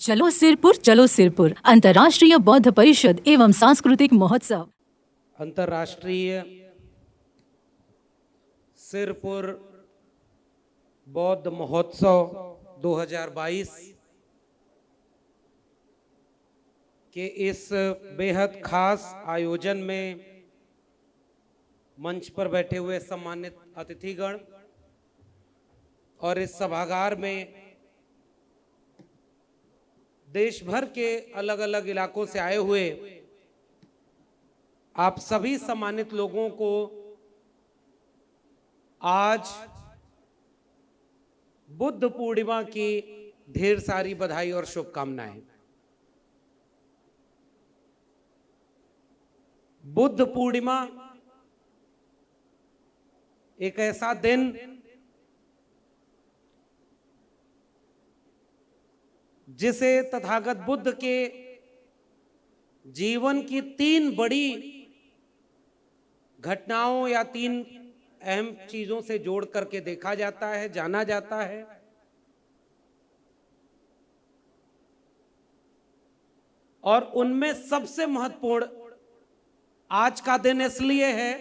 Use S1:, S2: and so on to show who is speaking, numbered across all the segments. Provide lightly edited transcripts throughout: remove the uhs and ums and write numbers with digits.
S1: चलो सिरपुर अंतर्राष्ट्रीय बौद्ध परिषद एवं सांस्कृतिक महोत्सव।
S2: अंतर्राष्ट्रीय सिरपुर बौद्ध महोत्सव 2022 के इस बेहद खास आयोजन में मंच पर बैठे हुए सम्मानित अतिथिगण और इस सभागार में देश भर के अलग अलग इलाकों से आए हुए आप सभी सम्मानित लोगों को आज बुद्ध पूर्णिमा की ढेर सारी बधाई और शुभकामनाएं। बुद्ध पूर्णिमा एक ऐसा दिन जिसे तथागत बुद्ध के जीवन की 3 बड़ी घटनाओं या 3 अहम चीजों से जोड़ करके देखा जाता है, जाना जाता है। और उनमें सबसे महत्वपूर्ण आज का दिन इसलिए है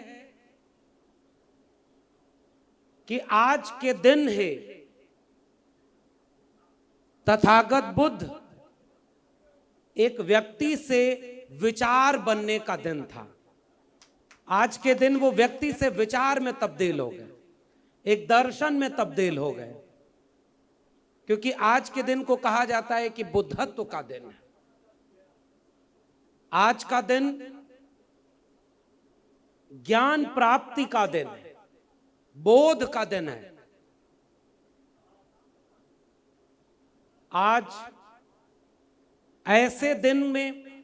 S2: कि आज के दिन है तथागत बुद्ध एक व्यक्ति से विचार बनने का दिन था। आज के दिन वो व्यक्ति से विचार में तब्दील हो गए, एक दर्शन में तब्दील हो गए, क्योंकि आज के दिन को कहा जाता है कि बुद्धत्व का दिन है। आज का दिन ज्ञान प्राप्ति का दिन है, बोध का दिन है। आज ऐसे दिन में,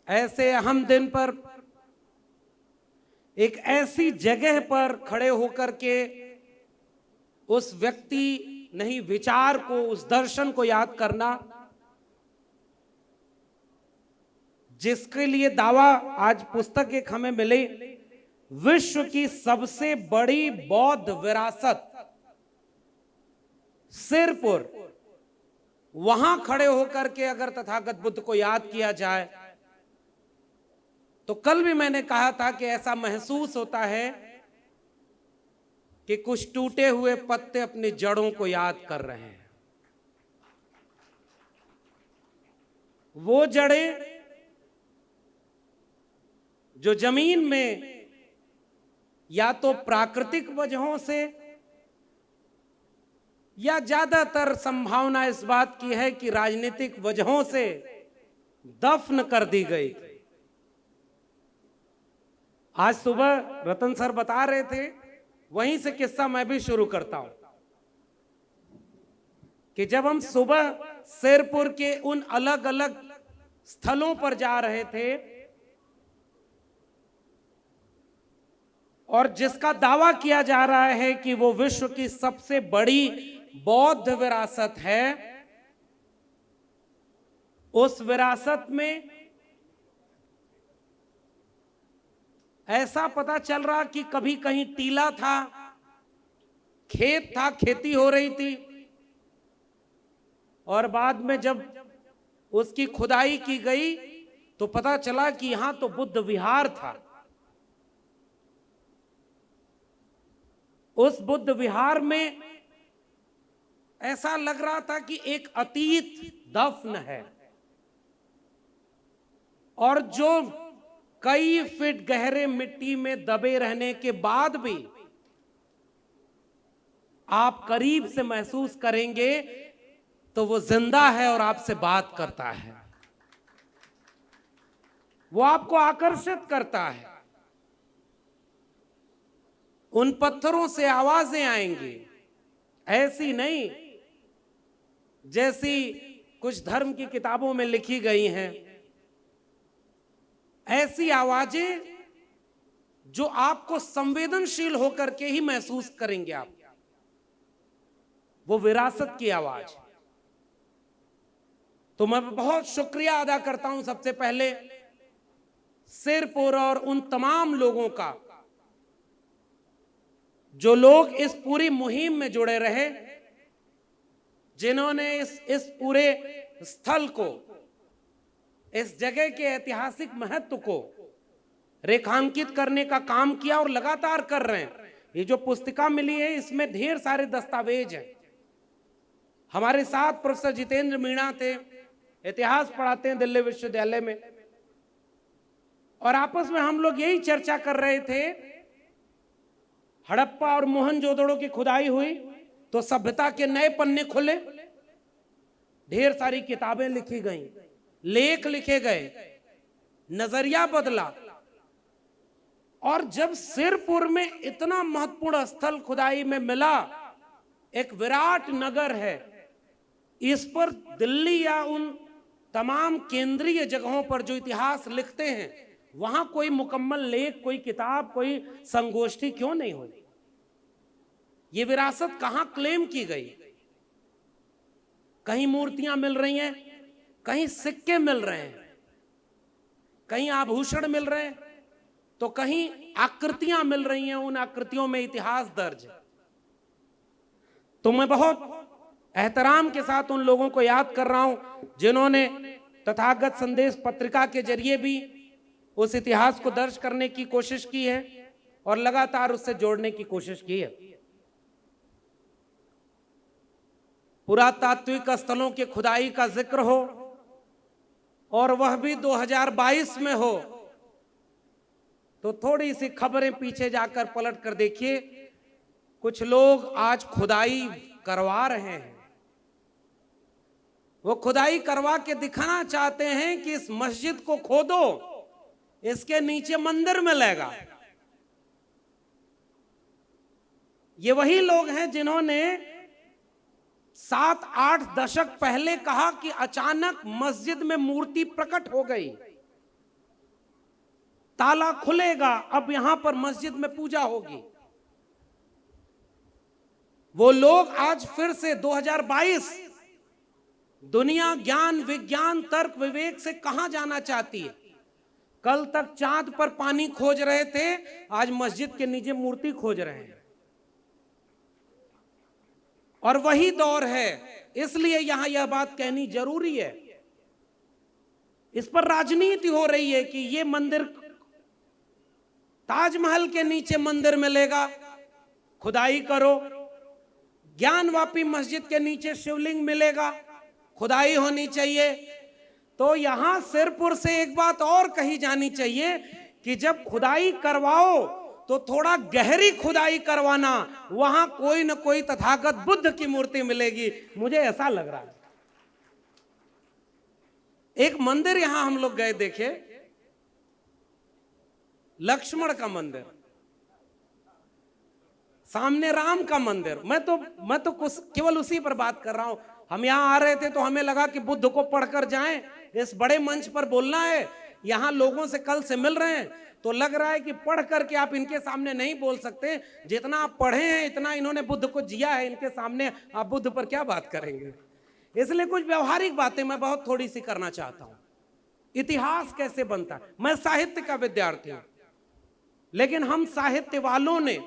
S2: ऐसे अहम दिन पर, एक ऐसी जगह पर खड़े होकर के उस व्यक्ति नहीं विचार को, उस दर्शन को याद करना जिसके लिए दावा आज पुस्तक एक हमें मिली, विश्व की सबसे बड़ी बौद्ध विरासत सिरपुर, वहां खड़े होकर के अगर तथागत बुद्ध को याद किया जाए तो कल भी मैंने कहा था कि ऐसा महसूस होता है कि कुछ टूटे हुए पत्ते अपनी जड़ों को याद कर रहे हैं। वो जड़ें जो जमीन में या तो प्राकृतिक वजहों से या ज्यादातर संभावना इस बात की है कि राजनीतिक वजहों से दफन कर दी गई। आज सुबह रतन सर बता रहे थे, वहीं से किस्सा मैं भी शुरू करता हूं कि जब हम सुबह सिरपुर के उन अलग अलग स्थलों पर जा रहे थे और जिसका दावा किया जा रहा है कि वो विश्व की सबसे बड़ी बौद्ध विरासत है, उस विरासत में ऐसा पता चल रहा कि कभी कहीं टीला था, खेत था, खेती हो रही थी, और बाद में जब उसकी खुदाई की गई तो पता चला कि यहां तो बुद्ध विहार था। उस बुद्ध विहार में ऐसा लग रहा था कि एक अतीत दफन है, और जो कई फीट गहरे मिट्टी में दबे रहने के बाद भी आप करीब से महसूस करेंगे तो वो जिंदा है और आपसे बात करता है, वो आपको आकर्षित करता है। उन पत्थरों से आवाजें आएंगी, ऐसी नहीं जैसी कुछ धर्म की किताबों में लिखी गई हैं, ऐसी आवाजें जो आपको संवेदनशील होकर के ही महसूस करेंगे आप। वो विरासत की आवाज। तो मैं बहुत शुक्रिया अदा करता हूं सबसे पहले सिरपुर और उन तमाम लोगों का जो लोग इस पूरी मुहिम में जुड़े रहे, जिन्होंने इस पूरे स्थल को, इस जगह के ऐतिहासिक महत्व को रेखांकित करने का काम किया और लगातार कर रहे हैं। ये जो पुस्तिका मिली है इसमें ढेर सारे दस्तावेज हैं। हमारे साथ प्रोफेसर जितेंद्र मीणा थे, इतिहास पढ़ाते हैं दिल्ली विश्वविद्यालय में, और आपस में हम लोग यही चर्चा कर रहे थे। हड़प्पा और मोहनजोदड़ो की खुदाई हुई तो सभ्यता के नए पन्ने खुले, ढेर सारी किताबें लिखी गईं, लेख लिखे गए, नजरिया बदला। और जब सिरपुर में इतना महत्वपूर्ण स्थल खुदाई में मिला, एक विराट नगर है, इस पर दिल्ली या उन तमाम केंद्रीय जगहों पर जो इतिहास लिखते हैं वहां कोई मुकम्मल लेख, कोई किताब, कोई संगोष्ठी क्यों नहीं हुई? ये विरासत कहां क्लेम की गई? कहीं मूर्तियां मिल रही हैं, कहीं सिक्के मिल रहे हैं, कहीं आभूषण मिल रहे हैं, तो कहीं आकृतियां मिल रही हैं। उन आकृतियों में इतिहास दर्ज है। तो मैं बहुत एहतराम के साथ उन लोगों को याद कर रहा हूं जिन्होंने तथागत संदेश पत्रिका के जरिए भी उस इतिहास को दर्ज करने की कोशिश की है और लगातार उससे जोड़ने की कोशिश की है। पुरातात्विक स्थलों के खुदाई का जिक्र हो और वह भी 2022 में हो, तो थोड़ी सी खबरें पीछे जाकर पलट कर देखिए। कुछ लोग आज खुदाई करवा रहे हैं। वो खुदाई करवा के दिखाना चाहते हैं कि इस मस्जिद को खोदो, इसके नीचे मंदिर मिलेगा। ये वही लोग हैं जिन्होंने 7-8 दशक पहले कहा कि अचानक मस्जिद में मूर्ति प्रकट हो गई, ताला खुलेगा, अब यहां पर मस्जिद में पूजा होगी। वो लोग आज फिर से 2022 दुनिया ज्ञान, विज्ञान, तर्क, विवेक से कहां जाना चाहती है? कल तक चांद पर पानी खोज रहे थे, आज मस्जिद के नीचे मूर्ति खोज रहे हैं। और वही दौर है, इसलिए यहां यह बात कहनी जरूरी है। इस पर राजनीति हो रही है कि ये मंदिर, ताजमहल के नीचे मंदिर मिलेगा, खुदाई करो। ज्ञानवापी मस्जिद के नीचे शिवलिंग मिलेगा, खुदाई होनी चाहिए। तो यहां सिरपुर से एक बात और कही जानी चाहिए कि जब खुदाई करवाओ तो थोड़ा गहरी खुदाई करवाना, वहां कोई न कोई तथागत बुद्ध की मूर्ति मिलेगी, मुझे ऐसा लग रहा है। एक मंदिर यहां हम लोग गए देखे, लक्ष्मण का मंदिर, सामने राम का मंदिर। मैं तो केवल उसी पर बात कर रहा हूं। हम यहां आ रहे थे तो हमें लगा कि बुद्ध को पढ़कर जाएं, इस बड़े मंच पर बोलना है, यहां लोगों से कल से मिल रहे हैं, तो लग रहा है कि पढ़ करके आप इनके सामने नहीं बोल सकते। जितना आप पढ़े हैं, इतना इन्होंने बुद्ध को जिया है, इनके सामने आप बुद्ध पर क्या बात करेंगे? इसलिए कुछ व्यवहारिक बातें मैं बहुत थोड़ी सी करना चाहता हूं। इतिहास कैसे बनता है? मैं साहित्य का विद्यार्थी हूं, लेकिन हम साहित्य वालों ने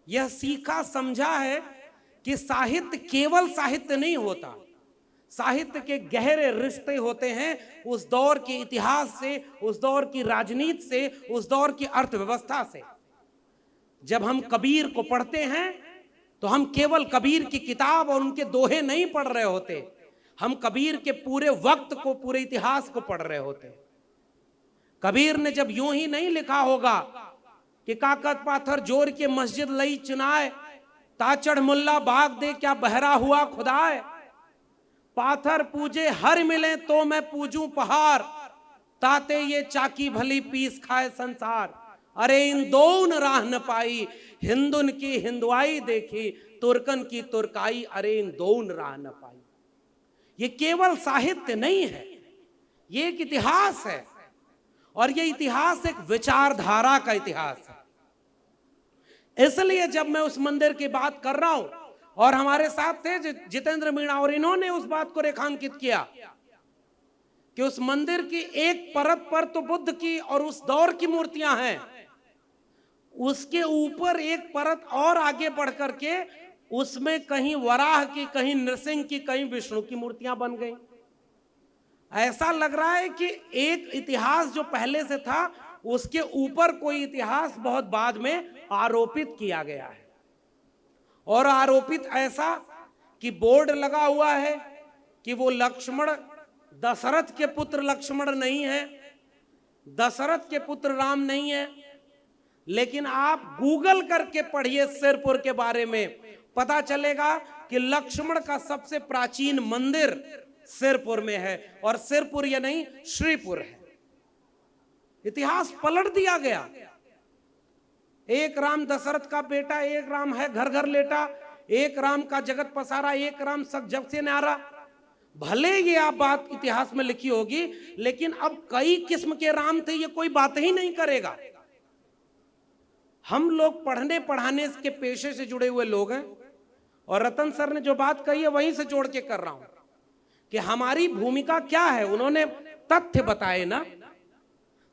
S2: यह सीखा, समझा है कि साहित्य केवल साहित्य नहीं होता, साहित्य के गहरे रिश्ते होते हैं उस दौर के इतिहास से, उस दौर की राजनीति से, उस दौर की अर्थव्यवस्था से। जब हम कबीर को पढ़ते हैं तो हम केवल कबीर की किताब और उनके दोहे नहीं पढ़ रहे होते, हम कबीर के पूरे वक्त को, पूरे इतिहास को पढ़ रहे होते। कबीर ने जब यूं ही नहीं लिखा होगा कि काकत पाथर जोर के मस्जिद लई चुनाए, ताचड़ मुल्ला बाग दे क्या बहरा हुआ खुदाए, पाथर पूजे हर मिले तो मैं पूजूं पहाड़, ताते ये चाकी भली पीस खाए संसार। अरे इन दोन राह न पाई, हिंदुन की हिंदुआई देखी, तुर्कन की तुर्काई, अरे इन दोन राह न पाई। ये केवल साहित्य नहीं है, ये एक इतिहास है, और ये इतिहास एक विचारधारा का इतिहास है। इसलिए जब मैं उस मंदिर की बात कर रहा हूं, और हमारे साथ थे जितेंद्र मीणा, और इन्होंने उस बात को रेखांकित किया कि उस मंदिर की एक परत पर तो बुद्ध की और उस दौर की मूर्तियां हैं, उसके ऊपर एक परत और आगे बढ़ करके उसमें कहीं वराह की, कहीं नृसिंह की, कहीं विष्णु की मूर्तियां बन गई। ऐसा लग रहा है कि एक इतिहास जो पहले से था उसके ऊपर कोई इतिहास बहुत बाद में आरोपित किया गया है। और आरोपित ऐसा कि बोर्ड लगा हुआ है कि वो लक्ष्मण दशरथ के पुत्र लक्ष्मण नहीं है, दशरथ के पुत्र राम नहीं है। लेकिन आप गूगल करके पढ़िए सिरपुर के बारे में, पता चलेगा कि लक्ष्मण का सबसे प्राचीन मंदिर सिरपुर में है। और सिरपुर ये नहीं, श्रीपुर है। इतिहास पलट दिया गया। एक राम दशरथ का बेटा, एक राम है घर घर लेटा, एक राम का जगत पसारा, एक राम सब जग से न्यारा। भले ये आप बात इतिहास में लिखी होगी, लेकिन अब कई किस्म के राम थे, ये कोई बात ही नहीं करेगा। हम लोग पढ़ने पढ़ाने के पेशे से जुड़े हुए लोग हैं, और रतन सर ने जो बात कही है वहीं से जोड़ के कर रहा हूं कि हमारी भूमिका क्या है। उन्होंने तथ्य बताए ना,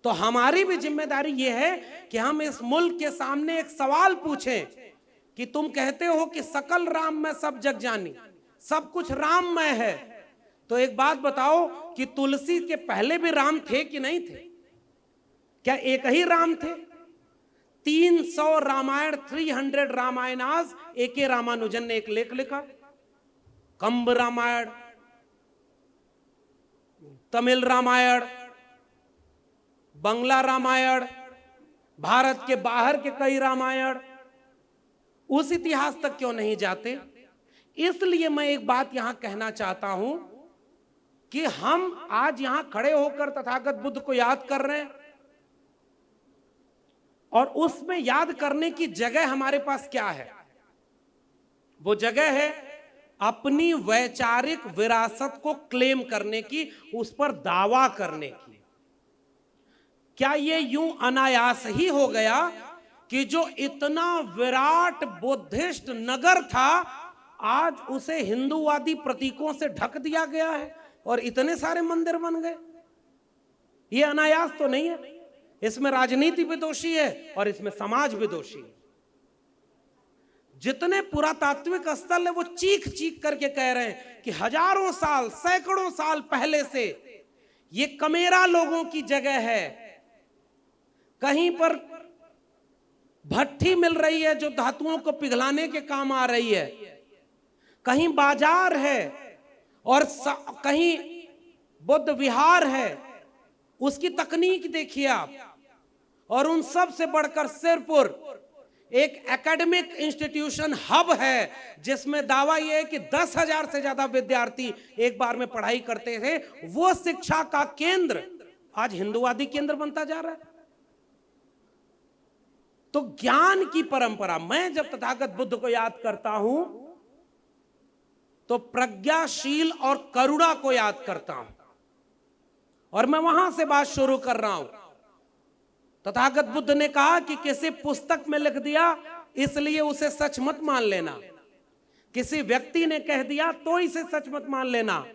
S2: तो हमारी भी जिम्मेदारी यह है कि हम इस मुल्क के सामने एक सवाल पूछें कि तुम कहते हो कि सकल राम में सब जग जानी, सब कुछ राममय है, तो एक बात बताओ कि तुलसी के पहले भी राम थे कि नहीं थे? क्या एक ही राम थे? 300 रामायण, 300 रामायणास एक ही रामानुजन ने एक लेख लिखा। कंब रामायण, तमिल रामायण, बंगला रामायण, भारत के बाहर के कई रामायण। उस इतिहास तक क्यों नहीं जाते? इसलिए मैं एक बात यहां कहना चाहता हूं कि हम आज यहां खड़े होकर तथागत बुद्ध को याद कर रहे हैं, और उसमें याद करने की जगह हमारे पास क्या है? वो जगह है अपनी वैचारिक विरासत को क्लेम करने की, उस पर दावा करने की। क्या ये यूं अनायास ही हो गया कि जो इतना विराट बुद्धिस्ट नगर था, आज उसे हिंदूवादी प्रतीकों से ढक दिया गया है और इतने सारे मंदिर बन गए? ये अनायास तो नहीं है। इसमें राजनीति भी दोषी है और इसमें समाज भी दोषी है। जितने पुरातात्विक स्थल है वो चीख चीख करके कह रहे हैं कि हजारों साल, सैकड़ों साल पहले से ये कमेरा लोगों की जगह है। कहीं पर भट्ठी मिल रही है जो धातुओं को पिघलाने के काम आ रही है, कहीं बाजार है, और कहीं बुद्ध विहार है। उसकी तकनीक देखिए आप। और उन सब से बढ़कर सिरपुर एक एकेडमिक इंस्टीट्यूशन हब है, जिसमें दावा यह है कि 10,000 से ज्यादा विद्यार्थी एक बार में पढ़ाई करते थे। वो शिक्षा का केंद्र आज हिंदूवादी केंद्र बनता जा रहा है। तो ज्ञान की परंपरा, मैं जब तथागत बुद्ध को याद करता हूं तो प्रज्ञाशील और करुणा को याद करता हूं, और मैं वहां से बात शुरू कर रहा हूं। तथागत बुद्ध ने कहा कि किसी पुस्तक में लिख दिया इसलिए उसे सच मत मान लेना, किसी व्यक्ति ने कह दिया तो इसे सच मत मान लेना,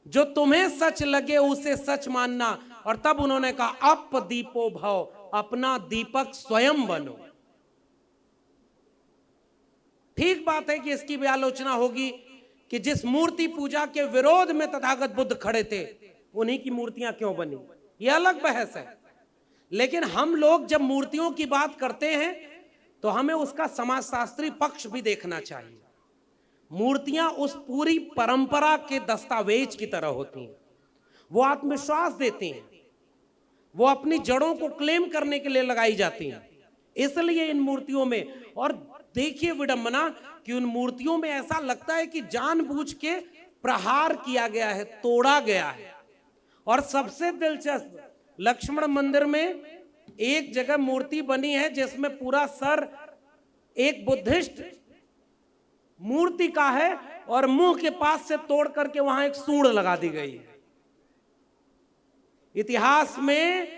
S2: जो तुम्हें सच लगे उसे सच मानना। और तब उन्होंने कहा अप दीपो भव, अपना दीपक स्वयं बनो। ठीक बात है कि इसकी भी आलोचना होगी कि जिस मूर्ति पूजा के विरोध में तथागत बुद्ध खड़े थे उन्हीं की मूर्तियां क्यों बनी, यह अलग बहस है। लेकिन हम लोग जब मूर्तियों की बात करते हैं तो हमें उसका समाजशास्त्री पक्ष भी देखना चाहिए। मूर्तियां उस पूरी परंपरा के दस्तावेज की तरह होती हैं। वो आत्मविश्वास देती हैं, वो अपनी जड़ों को क्लेम करने के लिए लगाई जाती हैं। इसलिए इन मूर्तियों में, और देखिए विडंबना कि उन मूर्तियों में ऐसा लगता है कि जानबूझ के प्रहार किया गया है, तोड़ा गया है। और सबसे दिलचस्प, लक्ष्मण मंदिर में एक जगह मूर्ति बनी है जिसमें पूरा सर एक बुद्धिस्ट मूर्ति का है और मुंह के पास से तोड़ करके वहां एक सूंड लगा दी गई है। इतिहास में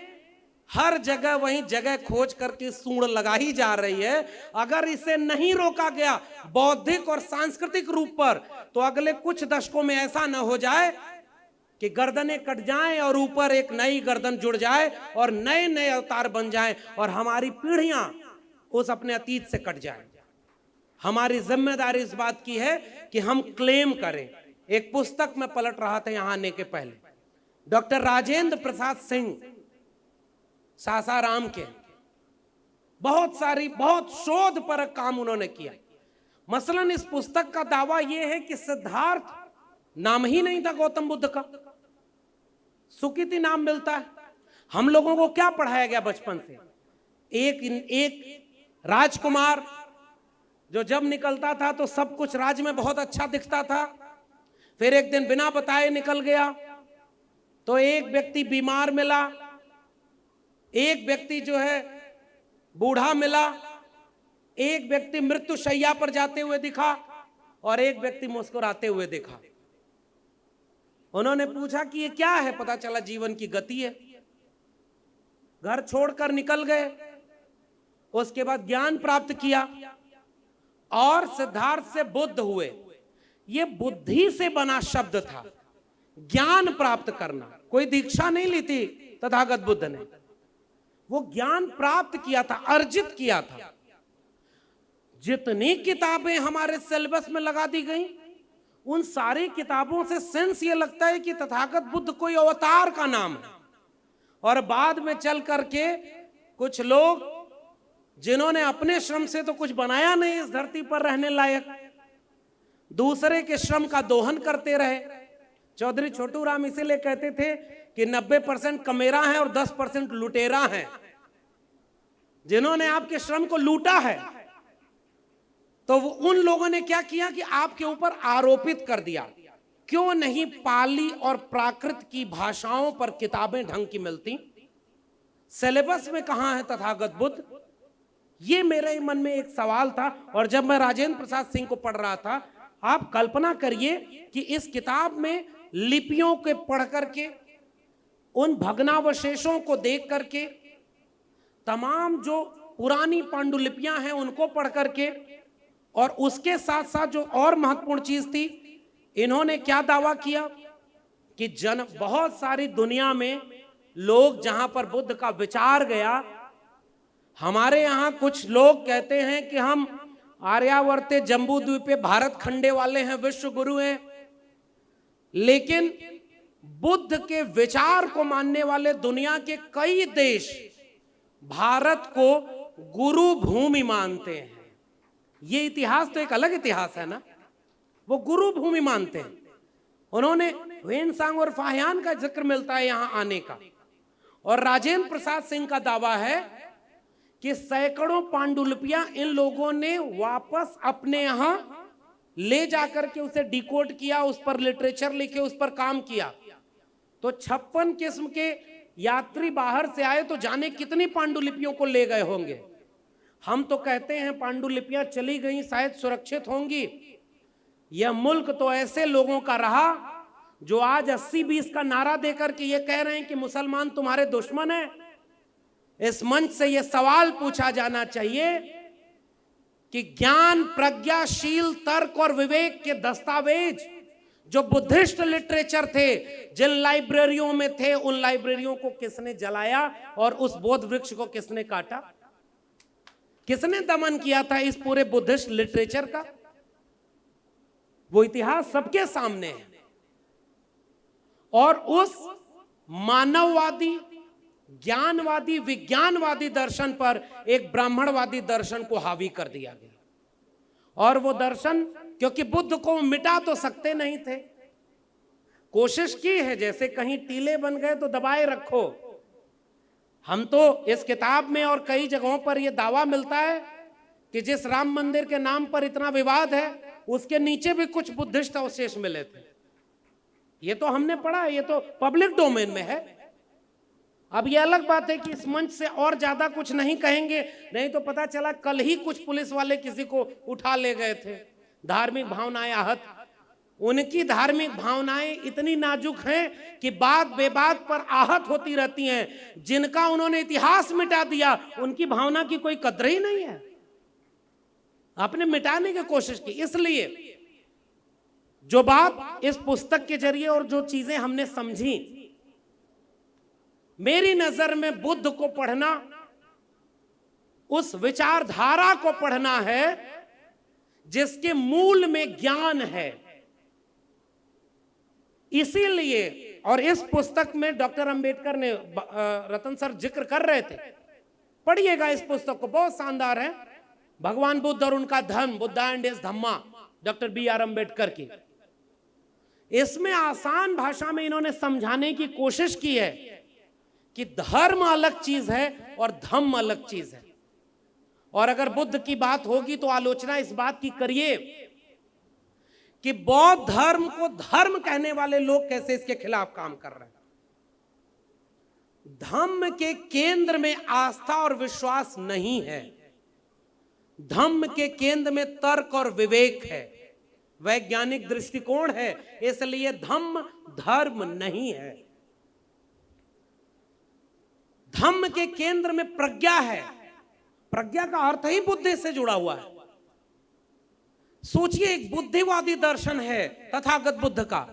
S2: हर जगह वही जगह खोज करके सूंड लगाई जा रही है। अगर इसे नहीं रोका गया बौद्धिक और सांस्कृतिक रूप पर, तो अगले कुछ दशकों में ऐसा न हो जाए कि गर्दनें कट जाएं और ऊपर एक नई गर्दन जुड़ जाए और नए नए अवतार बन जाएं और हमारी पीढ़ियां उस अपने अतीत से कट जाएं। हमारी जिम्मेदारी इस बात की है कि हम क्लेम करें। एक पुस्तक में पलट रहा था यहां आने के पहले, डॉक्टर राजेंद्र प्रसाद सिंह सासाराम के, बहुत शोधपरक काम उन्होंने किया। मसलन इस पुस्तक का दावा यह है कि सिद्धार्थ नाम ही नहीं था गौतम बुद्ध का, सुकृति नाम मिलता है। हम लोगों को क्या पढ़ाया गया बचपन से? एक राजकुमार जो जब निकलता था तो सब कुछ राज्य में बहुत अच्छा दिखता था, फिर एक दिन बिना बताए निकल गया तो एक व्यक्ति बीमार मिला, एक व्यक्ति जो है बूढ़ा मिला, एक व्यक्ति मृत्यु शैया पर जाते हुए दिखा और एक व्यक्ति मुस्कुराते हुए दिखा। उन्होंने पूछा कि ये क्या है? पता चला जीवन की गति है। घर छोड़कर निकल गए, उसके बाद ज्ञान प्राप्त किया और सिद्धार्थ से बुद्ध हुए। ये बुद्धि से बना शब्द था, ज्ञान प्राप्त करना। कोई दीक्षा नहीं ली थी तथागत बुद्ध ने, वो ज्ञान प्राप्त किया था, अर्जित किया था। जितनी किताबें हमारे सिलेबस में लगा दी गई, उन सारी किताबों से सेंस ये लगता है कि तथागत बुद्ध कोई अवतार का नाम है। और बाद में चल करके कुछ लोग जिन्होंने अपने श्रम से तो कुछ बनाया नहीं इस धरती पर रहने लायक, दूसरे के श्रम का दोहन करते रहे। चौधरी छोटू राम इसीलिए कहते थे कि 90% कमेरा है और 10% लुटेरा है। जिन्होंने आपके श्रम को लूटा है तो वो उन लोगों ने क्या किया कि आपके ऊपर आरोपित कर दिया। क्यों नहीं पाली और प्राकृत की भाषाओं पर किताबें ढंग की मिलती? सिलेबस में कहां है तथागत बुद्ध? ये मेरे मन में एक सवाल था। और जब मैं राजेंद्र प्रसाद सिंह को पढ़ रहा था, आप कल्पना करिए कि इस किताब में लिपियों के पढ़ करके, उन भग्नावशेषों को देख करके, तमाम जो पुरानी पांडुलिपियां हैं उनको पढ़ करके, और उसके साथ साथ जो और महत्वपूर्ण चीज थी, इन्होंने क्या दावा किया कि बहुत सारी दुनिया में लोग जहां पर बुद्ध का विचार गया, हमारे यहां कुछ लोग कहते हैं कि हम आर्यावर्ते जम्बू द्वीपे भारत खंडे वाले हैं, विश्व गुरु हैं, लेकिन बुद्ध के विचार को मानने वाले दुनिया के कई देश भारत को गुरु भूमि मानते हैं। ये इतिहास तो एक अलग इतिहास है ना, वो गुरु भूमि मानते हैं। उन्होंने ह्वेनसांग और फाहियान का जिक्र मिलता है यहां आने का। और राजेंद्र प्रसाद सिंह का दावा है कि सैकड़ों पांडुलिपियां इन लोगों ने वापस अपने यहां ले जाकर के उसे डिकोड किया, उस पर लिटरेचर लिखे, उस पर काम किया। तो 56 किस्म के यात्री बाहर से आए तो जाने कितनी पांडुलिपियों को ले गए होंगे। हम तो कहते हैं पांडुलिपियां चली गई, शायद सुरक्षित होंगी। यह मुल्क तो ऐसे लोगों का रहा जो आज 80-20 का नारा देकर के ये कह रहे हैं कि मुसलमान तुम्हारे दुश्मन हैं। इस मंच से यह सवाल पूछा जाना चाहिए कि ज्ञान, प्रज्ञाशील, तर्क और विवेक के दस्तावेज जो बुद्धिस्ट लिटरेचर थे, जिन लाइब्रेरियों में थे, उन लाइब्रेरियों को किसने जलाया और उस बोध वृक्ष को किसने काटा? किसने दमन किया था इस पूरे बुद्धिस्ट लिटरेचर का? वो इतिहास सबके सामने है। और उस मानववादी, ज्ञानवादी, विज्ञानवादी दर्शन पर एक ब्राह्मणवादी दर्शन को हावी कर दिया गया। और वो दर्शन, क्योंकि बुद्ध को मिटा तो सकते नहीं थे, कोशिश की है, जैसे कहीं टीले बन गए तो दबाए रखो। हम तो इस किताब में और कई जगहों पर यह दावा मिलता है कि जिस राम मंदिर के नाम पर इतना विवाद है, उसके नीचे भी कुछ बुद्धिस्ट अवशेष मिले थे। ये तो हमने पढ़ा है, ये तो पब्लिक डोमेन में है। अब ये अलग बात है कि इस मंच से और ज्यादा कुछ नहीं कहेंगे, नहीं तो पता चला कल ही कुछ पुलिस वाले किसी को उठा ले गए थे, धार्मिक भावनाएं आहत। उनकी धार्मिक भावनाएं इतनी नाजुक हैं कि बात बेबात पर आहत होती रहती हैं। जिनका उन्होंने इतिहास मिटा दिया, उनकी भावना की कोई कदर ही नहीं है। आपने मिटाने की कोशिश की। इसलिए जो बात इस पुस्तक के जरिए और जो चीजें हमने समझी, मेरी नजर में बुद्ध को पढ़ना, उस विचारधारा को पढ़ना है जिसके मूल में ज्ञान है। इसीलिए, और इस पुस्तक में डॉक्टर अंबेडकर ने, रतन सर जिक्र कर रहे थे, पढ़िएगा इस पुस्तक को, बहुत शानदार है। भगवान बुद्ध और उनका धर्म, Buddha and his Dhamma, doctor BR Ambedkar की। इसमें आसान भाषा में इन्होंने समझाने की कोशिश की है कि धर्म अलग चीज है और धम्म अलग चीज है। और अगर बुद्ध की बात होगी तो आलोचना इस बात की करिए कि बौद्ध धर्म को धर्म कहने वाले लोग कैसे इसके खिलाफ काम कर रहे हैं। धम्म के केंद्र में आस्था और विश्वास नहीं है, धम्म के केंद्र में तर्क और विवेक है, वैज्ञानिक दृष्टिकोण है। इसलिए धम्म धर्म नहीं है। धम्म के केंद्र में प्रज्ञा है। प्रज्ञा का अर्थ ही बुद्धि से जुड़ा हुआ है। सोचिए, एक बुद्धिवादी दर्शन है तथागत बुद्ध का,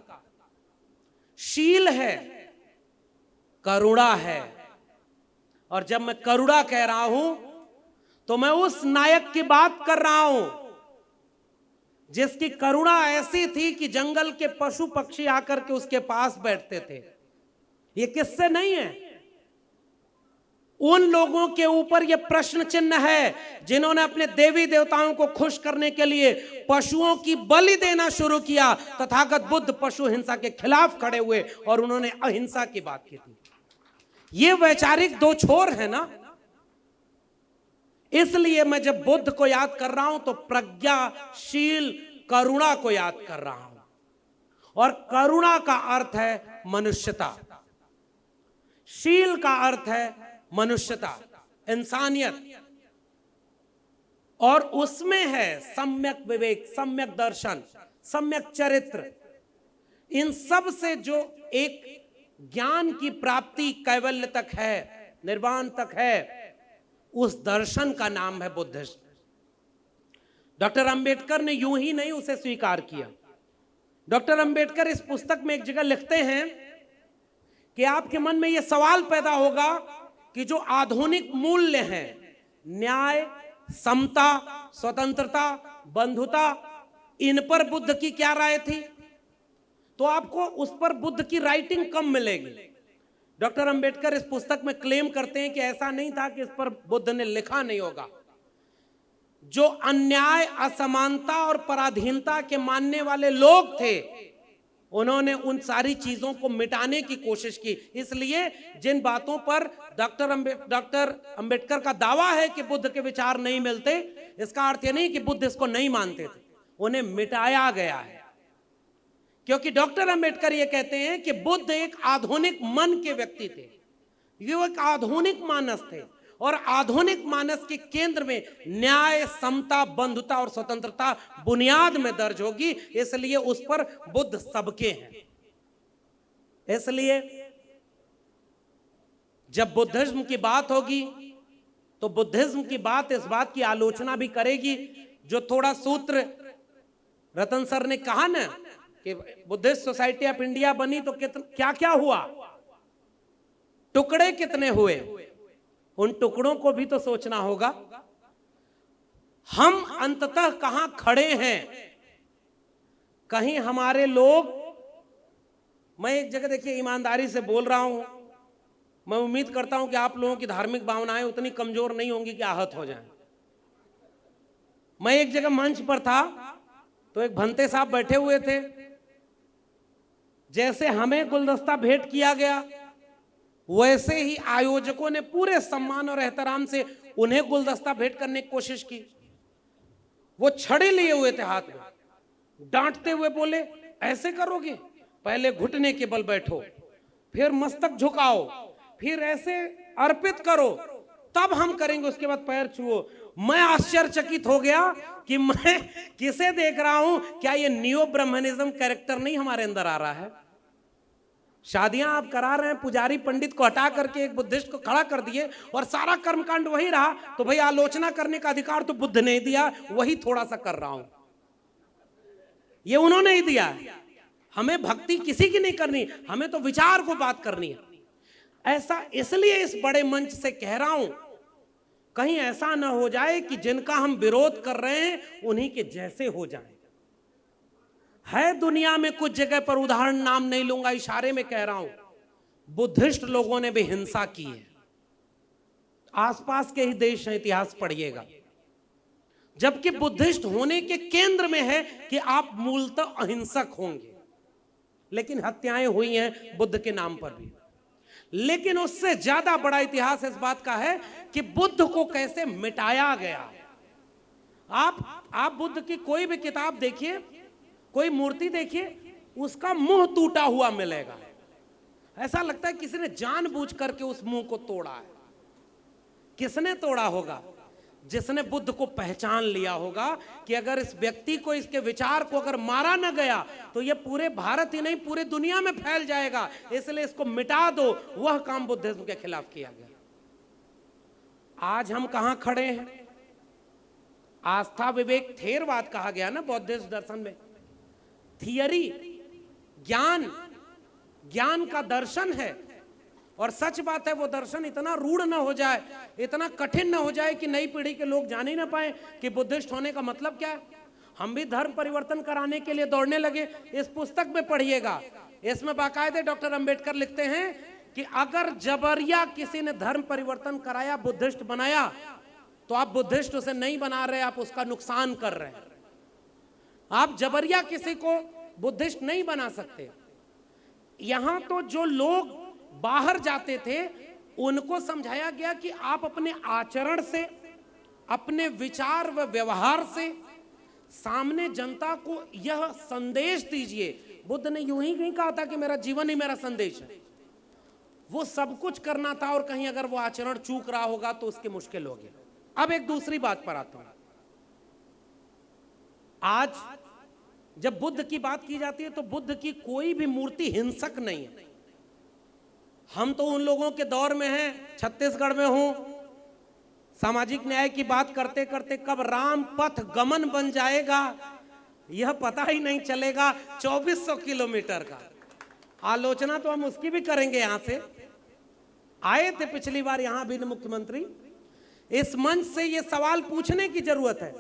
S2: शील है, करुणा है। और जब मैं करुणा कह रहा हूं तो मैं उस नायक की बात कर रहा हूं जिसकी करुणा ऐसी थी कि जंगल के पशु पक्षी आकर के उसके पास बैठते थे। ये किससे नहीं है, उन लोगों के ऊपर यह प्रश्न चिन्ह है जिन्होंने अपने देवी देवताओं को खुश करने के लिए पशुओं की बलि देना शुरू किया। तथागत बुद्ध पशु हिंसा के खिलाफ खड़े हुए और उन्होंने अहिंसा की बात की थी। ये वैचारिक दो छोर है ना। इसलिए मैं जब बुद्ध को याद कर रहा हूं तो प्रज्ञाशील करुणा को याद कर रहा हूं। और करुणा का अर्थ है मनुष्यता, शील का अर्थ है मनुष्यता, इंसानियत, और उसमें है सम्यक विवेक, सम्यक दर्शन, सम्यक चरित्र। इन सब से जो एक ज्ञान की प्राप्ति कैवल्य तक है, निर्वाण तक है, उस दर्शन का नाम है बुद्धिज्म। डॉक्टर अंबेडकर ने यूं ही नहीं उसे स्वीकार किया। डॉक्टर अंबेडकर इस पुस्तक में एक जगह लिखते हैं कि आपके मन में यह सवाल पैदा होगा कि जो आधुनिक मूल्य हैं, न्याय, समता, स्वतंत्रता, बंधुता, इन पर बुद्ध की क्या राय थी? तो आपको उस पर बुद्ध की राइटिंग कम मिलेगी। डॉक्टर अंबेडकर इस पुस्तक में क्लेम करते हैं कि ऐसा नहीं था कि इस पर बुद्ध ने लिखा नहीं होगा। जो अन्याय, असमानता और पराधीनता के मानने वाले लोग थे, उन्होंने उन सारी चीजों को मिटाने की कोशिश की। इसलिए जिन बातों पर डॉक्टर अंबेडकर का दावा है कि बुद्ध के विचार नहीं मिलते, इसका अर्थ यह नहीं कि बुद्ध इसको नहीं मानते थे, उन्हें मिटाया गया है। क्योंकि डॉक्टर अंबेडकर ये कहते हैं कि बुद्ध एक आधुनिक मन के व्यक्ति थे, ये एक आधुनिक मानस थे, और आधुनिक मानस के केंद्र में न्याय, समता, बंधुता और स्वतंत्रता बुनियाद में दर्ज होगी। इसलिए उस पर बुद्ध सबके हैं। इसलिए जब बुद्धिज्म की बात होगी तो बुद्धिज्म की बात इस बात की आलोचना भी करेगी जो थोड़ा सूत्र रतन सर ने कहा ना कि बुद्धिस्ट सोसाइटी ऑफ इंडिया बनी तो क्या क्या हुआ, टुकड़े कितने हुए, उन टुकड़ों को भी तो सोचना होगा। हम अंततः कहां खड़े हैं? कहीं हमारे लोग, मैं एक जगह देखिए ईमानदारी से बोल रहा हूं, मैं उम्मीद करता हूं कि आप लोगों की धार्मिक भावनाएं उतनी कमजोर नहीं होंगी कि आहत हो जाएं। मैं एक जगह मंच पर था तो एक भंते साहब बैठे हुए थे, जैसे हमें गुलदस्ता भेंट किया गया वैसे ही आयोजकों ने पूरे सम्मान और एहतराम से उन्हें गुलदस्ता भेंट करने की कोशिश की। वो छड़ी लिए हुए थे हाथ में, डांटते हुए बोले, ऐसे करोगे? पहले घुटने के बल बैठो, फिर मस्तक झुकाओ, फिर ऐसे अर्पित करो, तब हम करेंगे, उसके बाद पैर छुओ। मैं आश्चर्यचकित हो गया कि मैं किसे देख रहा हूं। क्या ये नियो ब्रह्मनिज्म कैरेक्टर नहीं हमारे अंदर आ रहा है? शादियां आप करा रहे हैं, पुजारी पंडित को हटा करके एक बुद्धिस्ट को खड़ा कर दिए और सारा कर्मकांड वही रहा, तो भाई आलोचना करने का अधिकार तो बुद्ध ने दिया, वही थोड़ा सा कर रहा हूं, ये उन्होंने ही दिया। हमें भक्ति किसी की नहीं करनी, हमें तो विचार को बात करनी है। ऐसा इसलिए इस बड़े मंच से कह रहा हूं, कहीं ऐसा ना हो जाए कि जिनका हम विरोध कर रहे हैं उन्हीं के जैसे हो जाएं। है दुनिया में कुछ जगह पर, उदाहरण नाम नहीं लूंगा, इशारे में कह रहा हूं, बुद्धिस्ट लोगों ने भी हिंसा की है। आसपास के ही देश हैं, इतिहास पढ़िएगा। जबकि बुद्धिस्ट होने के केंद्र में है कि आप मूलतः अहिंसक होंगे, लेकिन हत्याएं हुई हैं बुद्ध के नाम पर भी। लेकिन उससे ज्यादा बड़ा इतिहास इस बात का है कि बुद्ध को कैसे मिटाया गया। आप बुद्ध की कोई भी किताब देखिए, कोई मूर्ति देखिए, उसका मुंह टूटा हुआ मिलेगा। ऐसा लगता है किसी ने जानबूझ करके उस मुंह को तोड़ा है। किसने तोड़ा होगा? जिसने बुद्ध को पहचान लिया होगा कि अगर इस व्यक्ति को, इसके विचार को अगर मारा न गया तो यह पूरे भारत ही नहीं पूरे दुनिया में फैल जाएगा, इसलिए इसको मिटा दो। वह काम बुद्धिज्म के खिलाफ किया गया। आज हम कहां खड़े हैं? आस्था विवेक थेरवाद कहा गया ना बौद्धिस्ट दर्शन में। थियरी, ज्ञान का दर्शन है। और सच बात है, वो दर्शन इतना रूढ़ ना हो जाए, इतना कठिन ना हो जाए कि नई पीढ़ी के लोग जान ही ना पाए कि बुद्धिस्ट होने का मतलब क्या है। हम भी धर्म परिवर्तन कराने के लिए दौड़ने लगे। इस पुस्तक में पढ़िएगा, इसमें बाकायदे डॉक्टर अंबेडकर लिखते हैं कि अगर जबरिया किसी ने धर्म परिवर्तन कराया, बुद्धिस्ट बनाया, तो आप बुद्धिस्ट उसे नहीं बना रहे, आप उसका नुकसान कर रहे हैं। आप जबरिया किसी को बुद्धिस्ट नहीं बना सकते। यहां तो जो लोग बाहर जाते थे उनको समझाया गया कि आप अपने आचरण से, अपने विचार व व्यवहार से सामने जनता को यह संदेश दीजिए। बुद्ध ने यूं ही नहीं कहा था कि मेरा जीवन ही मेरा संदेश है। वो सब कुछ करना था, और कहीं अगर वो आचरण चूक रहा होगा तो उसकी मुश्किल होगी। अब एक दूसरी बात पर आता हूं। आज जब बुद्ध की बात की जाती है तो बुद्ध की कोई भी मूर्ति हिंसक नहीं है। हम तो उन लोगों के दौर में हैं, छत्तीसगढ़ में हूं, सामाजिक न्याय की बात करते करते कब राम पथ गमन बन जाएगा यह पता ही नहीं चलेगा। 2400 किलोमीटर का आलोचना तो हम उसकी भी करेंगे। यहां से आए थे पिछली बार यहां भी मुख्यमंत्री। इस मंच से यह सवाल पूछने की जरूरत है।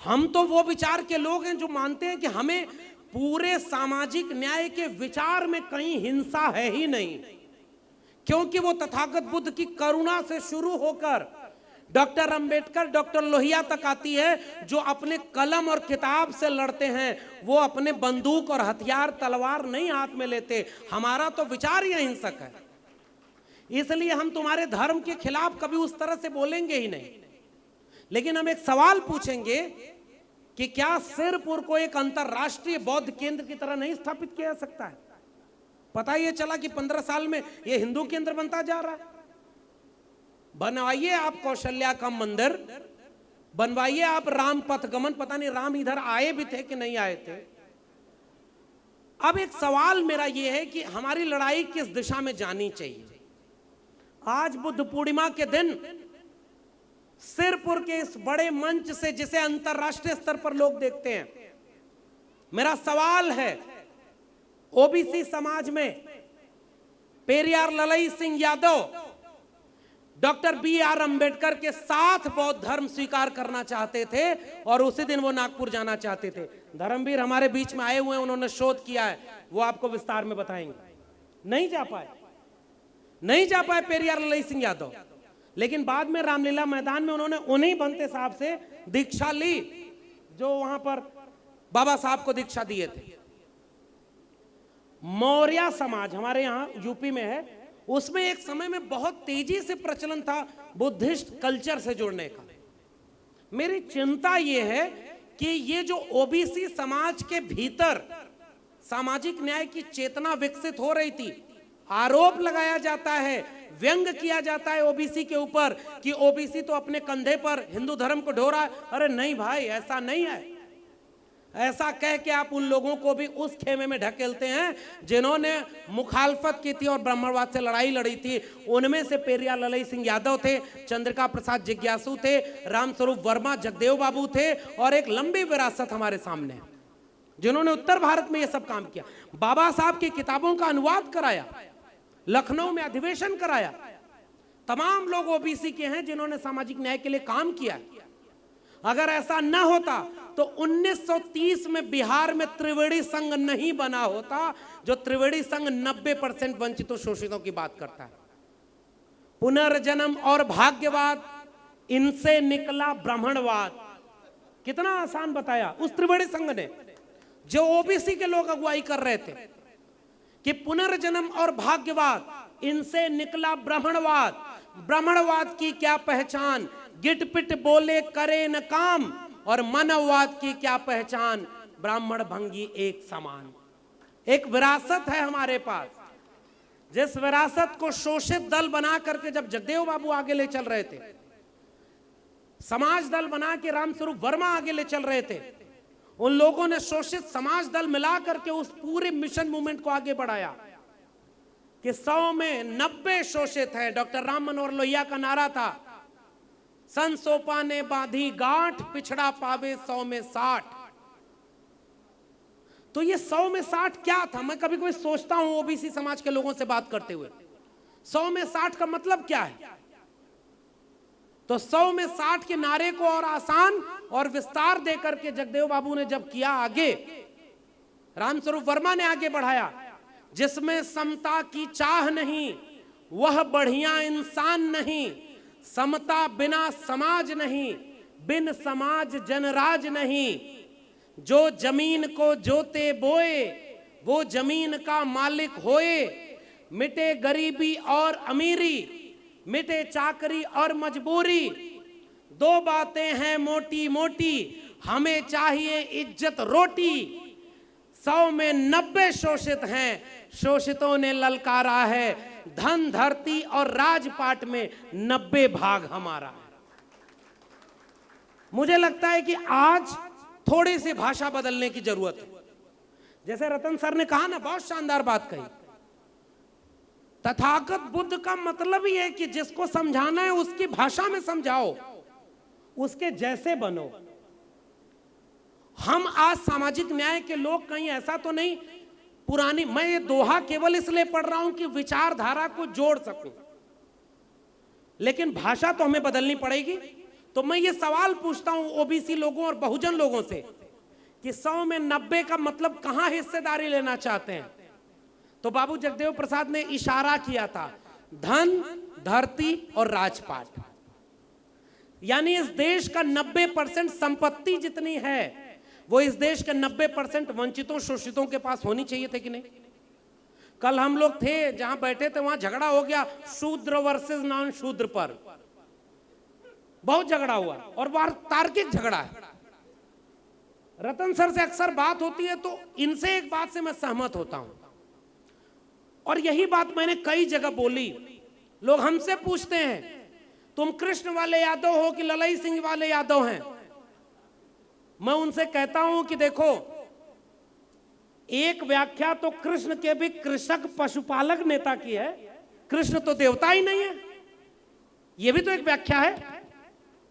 S2: हम तो वो विचार के लोग हैं जो मानते हैं कि हमें पूरे सामाजिक न्याय के विचार में कहीं हिंसा है ही नहीं, क्योंकि वो तथागत बुद्ध की करुणा से शुरू होकर डॉक्टर अंबेडकर, डॉक्टर लोहिया तक आती है, जो अपने कलम और किताब से लड़ते हैं। वो अपने बंदूक और हथियार तलवार नहीं हाथ में लेते। हमारा तो विचार ही अहिंसक है, इसलिए हम तुम्हारे धर्म के खिलाफ कभी उस तरह से बोलेंगे ही नहीं। लेकिन हम एक सवाल पूछेंगे कि क्या सिरपुर को एक अंतरराष्ट्रीय बौद्ध केंद्र की तरह नहीं स्थापित किया जा सकता है? पता ये चला कि 15 साल में ये हिंदू केंद्र बनता जा रहा है। बनवाइए आप कौशल्या का मंदिर, बनवाइए आप राम पथ गमन। पता नहीं राम इधर आए भी थे कि नहीं आए थे। अब एक सवाल मेरा ये है कि हमारी लड़ाई किस दिशा में जानी चाहिए। आज बुद्ध पूर्णिमा के दिन सिरपुर के इस बड़े मंच से, जिसे अंतरराष्ट्रीय स्तर पर लोग देखते हैं, मेरा सवाल है, ओबीसी समाज में पेरियार ललई सिंह यादव डॉक्टर BR अंबेडकर के साथ बौद्ध धर्म स्वीकार करना चाहते थे और उसी दिन वो नागपुर जाना चाहते थे। धर्मवीर हमारे बीच में आए हुए हैं, उन्होंने शोध किया है, वो आपको विस्तार में बताएंगे। नहीं जा पाए पेरियार ललई सिंह यादव, लेकिन बाद में रामलीला मैदान में उन्होंने उन्हीं बनते साहब से दीक्षा ली जो वहां पर बाबा साहब को दीक्षा दिए थे। मौर्य समाज हमारे यहां यूपी में है, उसमें एक समय में बहुत तेजी से प्रचलन था बुद्धिस्ट कल्चर से जुड़ने का। मेरी चिंता यह है कि ये जो ओबीसी समाज के भीतर सामाजिक न्याय की चेतना विकसित हो रही थी, आरोप लगाया जाता है, व्यंग किया जाता है ओबीसी के ऊपर कि ओबीसी तो अपने कंधे पर हिंदू धर्म को ढो रहा है। अरे नहीं भाई, ऐसा नहीं है। ऐसा कह के आप उन लोगों को भी उस खेमे में ढकेलते हैं जिन्होंने मुखालफत की थी और ब्राह्मणवाद से लड़ाई लड़ी थी। उनमें से पेरियार ललई सिंह यादव थे, चंद्रिका प्रसाद जिज्ञासु थे, रामस्वरूप वर्मा, जगदेव बाबू थे, और एक लंबी विरासत हमारे सामने है जिन्होंने उत्तर भारत में यह सब काम किया। बाबा साहब की किताबों का अनुवाद कराया, लखनऊ में अधिवेशन कराया, तमाम लोग ओबीसी के हैं जिन्होंने सामाजिक न्याय के लिए काम किया है। अगर ऐसा न होता तो 1930 में बिहार में त्रिवेणी संघ नहीं बना होता, जो त्रिवेणी संघ 90% वंचितों शोषितों की बात करता है। पुनर्जन्म और भाग्यवाद, इनसे निकला ब्राह्मणवाद। कितना आसान बताया उस त्रिवेणी संघ ने, जो ओबीसी के लोग अगुवाई कर रहे थे, कि पुनर्जन्म और भाग्यवाद, इनसे निकला ब्राह्मणवाद। ब्राह्मणवाद की क्या पहचान, गिट पिट बोले करे न काम, और मानववाद की क्या पहचान, ब्राह्मण भंगी एक समान। एक विरासत है हमारे पास, जिस विरासत को शोषित दल बना करके जब जगदेव बाबू आगे ले चल रहे थे, समाज दल बना के रामस्वरूप वर्मा आगे ले चल रहे थे, उन लोगों ने शोषित समाज दल मिला करके उस पूरे मिशन मूवमेंट को आगे बढ़ाया कि 100 में 90 शोषित हैं। डॉक्टर राम मनोहर लोहिया का नारा था, सन सोपा ने बांधी गांठ, पिछड़ा पावे 100 में 60। तो ये 100 में 60 क्या था? मैं कभी कभी सोचता हूं ओबीसी समाज के लोगों से बात करते हुए, 100 में 60 का मतलब क्या है? तो 100 में 60 के नारे को और आसान और विस्तार देकर के जगदेव बाबू ने जब किया आगे, रामस्वरूप वर्मा ने आगे बढ़ाया, जिसमें समता की चाह नहीं वह बढ़िया इंसान नहीं, समता बिना समाज नहीं, बिन समाज जनराज नहीं, जो जमीन को जोते बोए वो जमीन का मालिक होए, मिटे गरीबी और अमीरी, मिटे चाकरी और मजबूरी, दो बातें हैं मोटी मोटी, हमें चाहिए इज्जत रोटी। 100 में 90 शोषित हैं, शोषितों ने ललकारा है, धन धरती और राजपाट में 90 भाग हमारा है। मुझे लगता है कि आज थोड़ी सी भाषा बदलने की जरूरत है। जैसे रतन सर ने कहा ना, बहुत शानदार बात कही, तथागत बुद्ध का मतलब ही है कि जिसको समझाना है उसकी भाषा में समझाओ, उसके जैसे बनो। हम आज सामाजिक न्याय के लोग कहीं ऐसा तो नहीं पुरानी, मैं ये दोहा केवल इसलिए पढ़ रहा हूं कि विचारधारा को जोड़ सकूं, लेकिन भाषा तो हमें बदलनी पड़ेगी। तो मैं ये सवाल पूछता हूं ओबीसी लोगों और बहुजन लोगों से कि 100 में 90 का मतलब कहां हिस्सेदारी लेना चाहते हैं? तो बाबू जगदेव प्रसाद ने इशारा किया था, धन, धरती और राजपाट। यानी इस देश का 90% संपत्ति जितनी है वो इस देश के 90% वंचितों शोषितों के पास होनी चाहिए थे कि नहीं? कल हम लोग थे जहां बैठे थे, वहां झगड़ा हो गया शूद्र वर्सेस नॉन शूद्र पर, बहुत झगड़ा हुआ और वह तार्किक झगड़ा है। रतन सर से अक्सर बात होती है तो इनसे एक बात से मैं सहमत होता हूं, और यही बात मैंने कई जगह बोली। लोग हमसे पूछते हैं तुम कृष्ण वाले यादव हो कि ललई सिंह वाले यादव हैं? मैं उनसे कहता हूं कि देखो, एक व्याख्या तो कृष्ण के भी कृषक पशुपालक नेता की है, कृष्ण तो देवता ही नहीं है, यह भी तो एक व्याख्या है।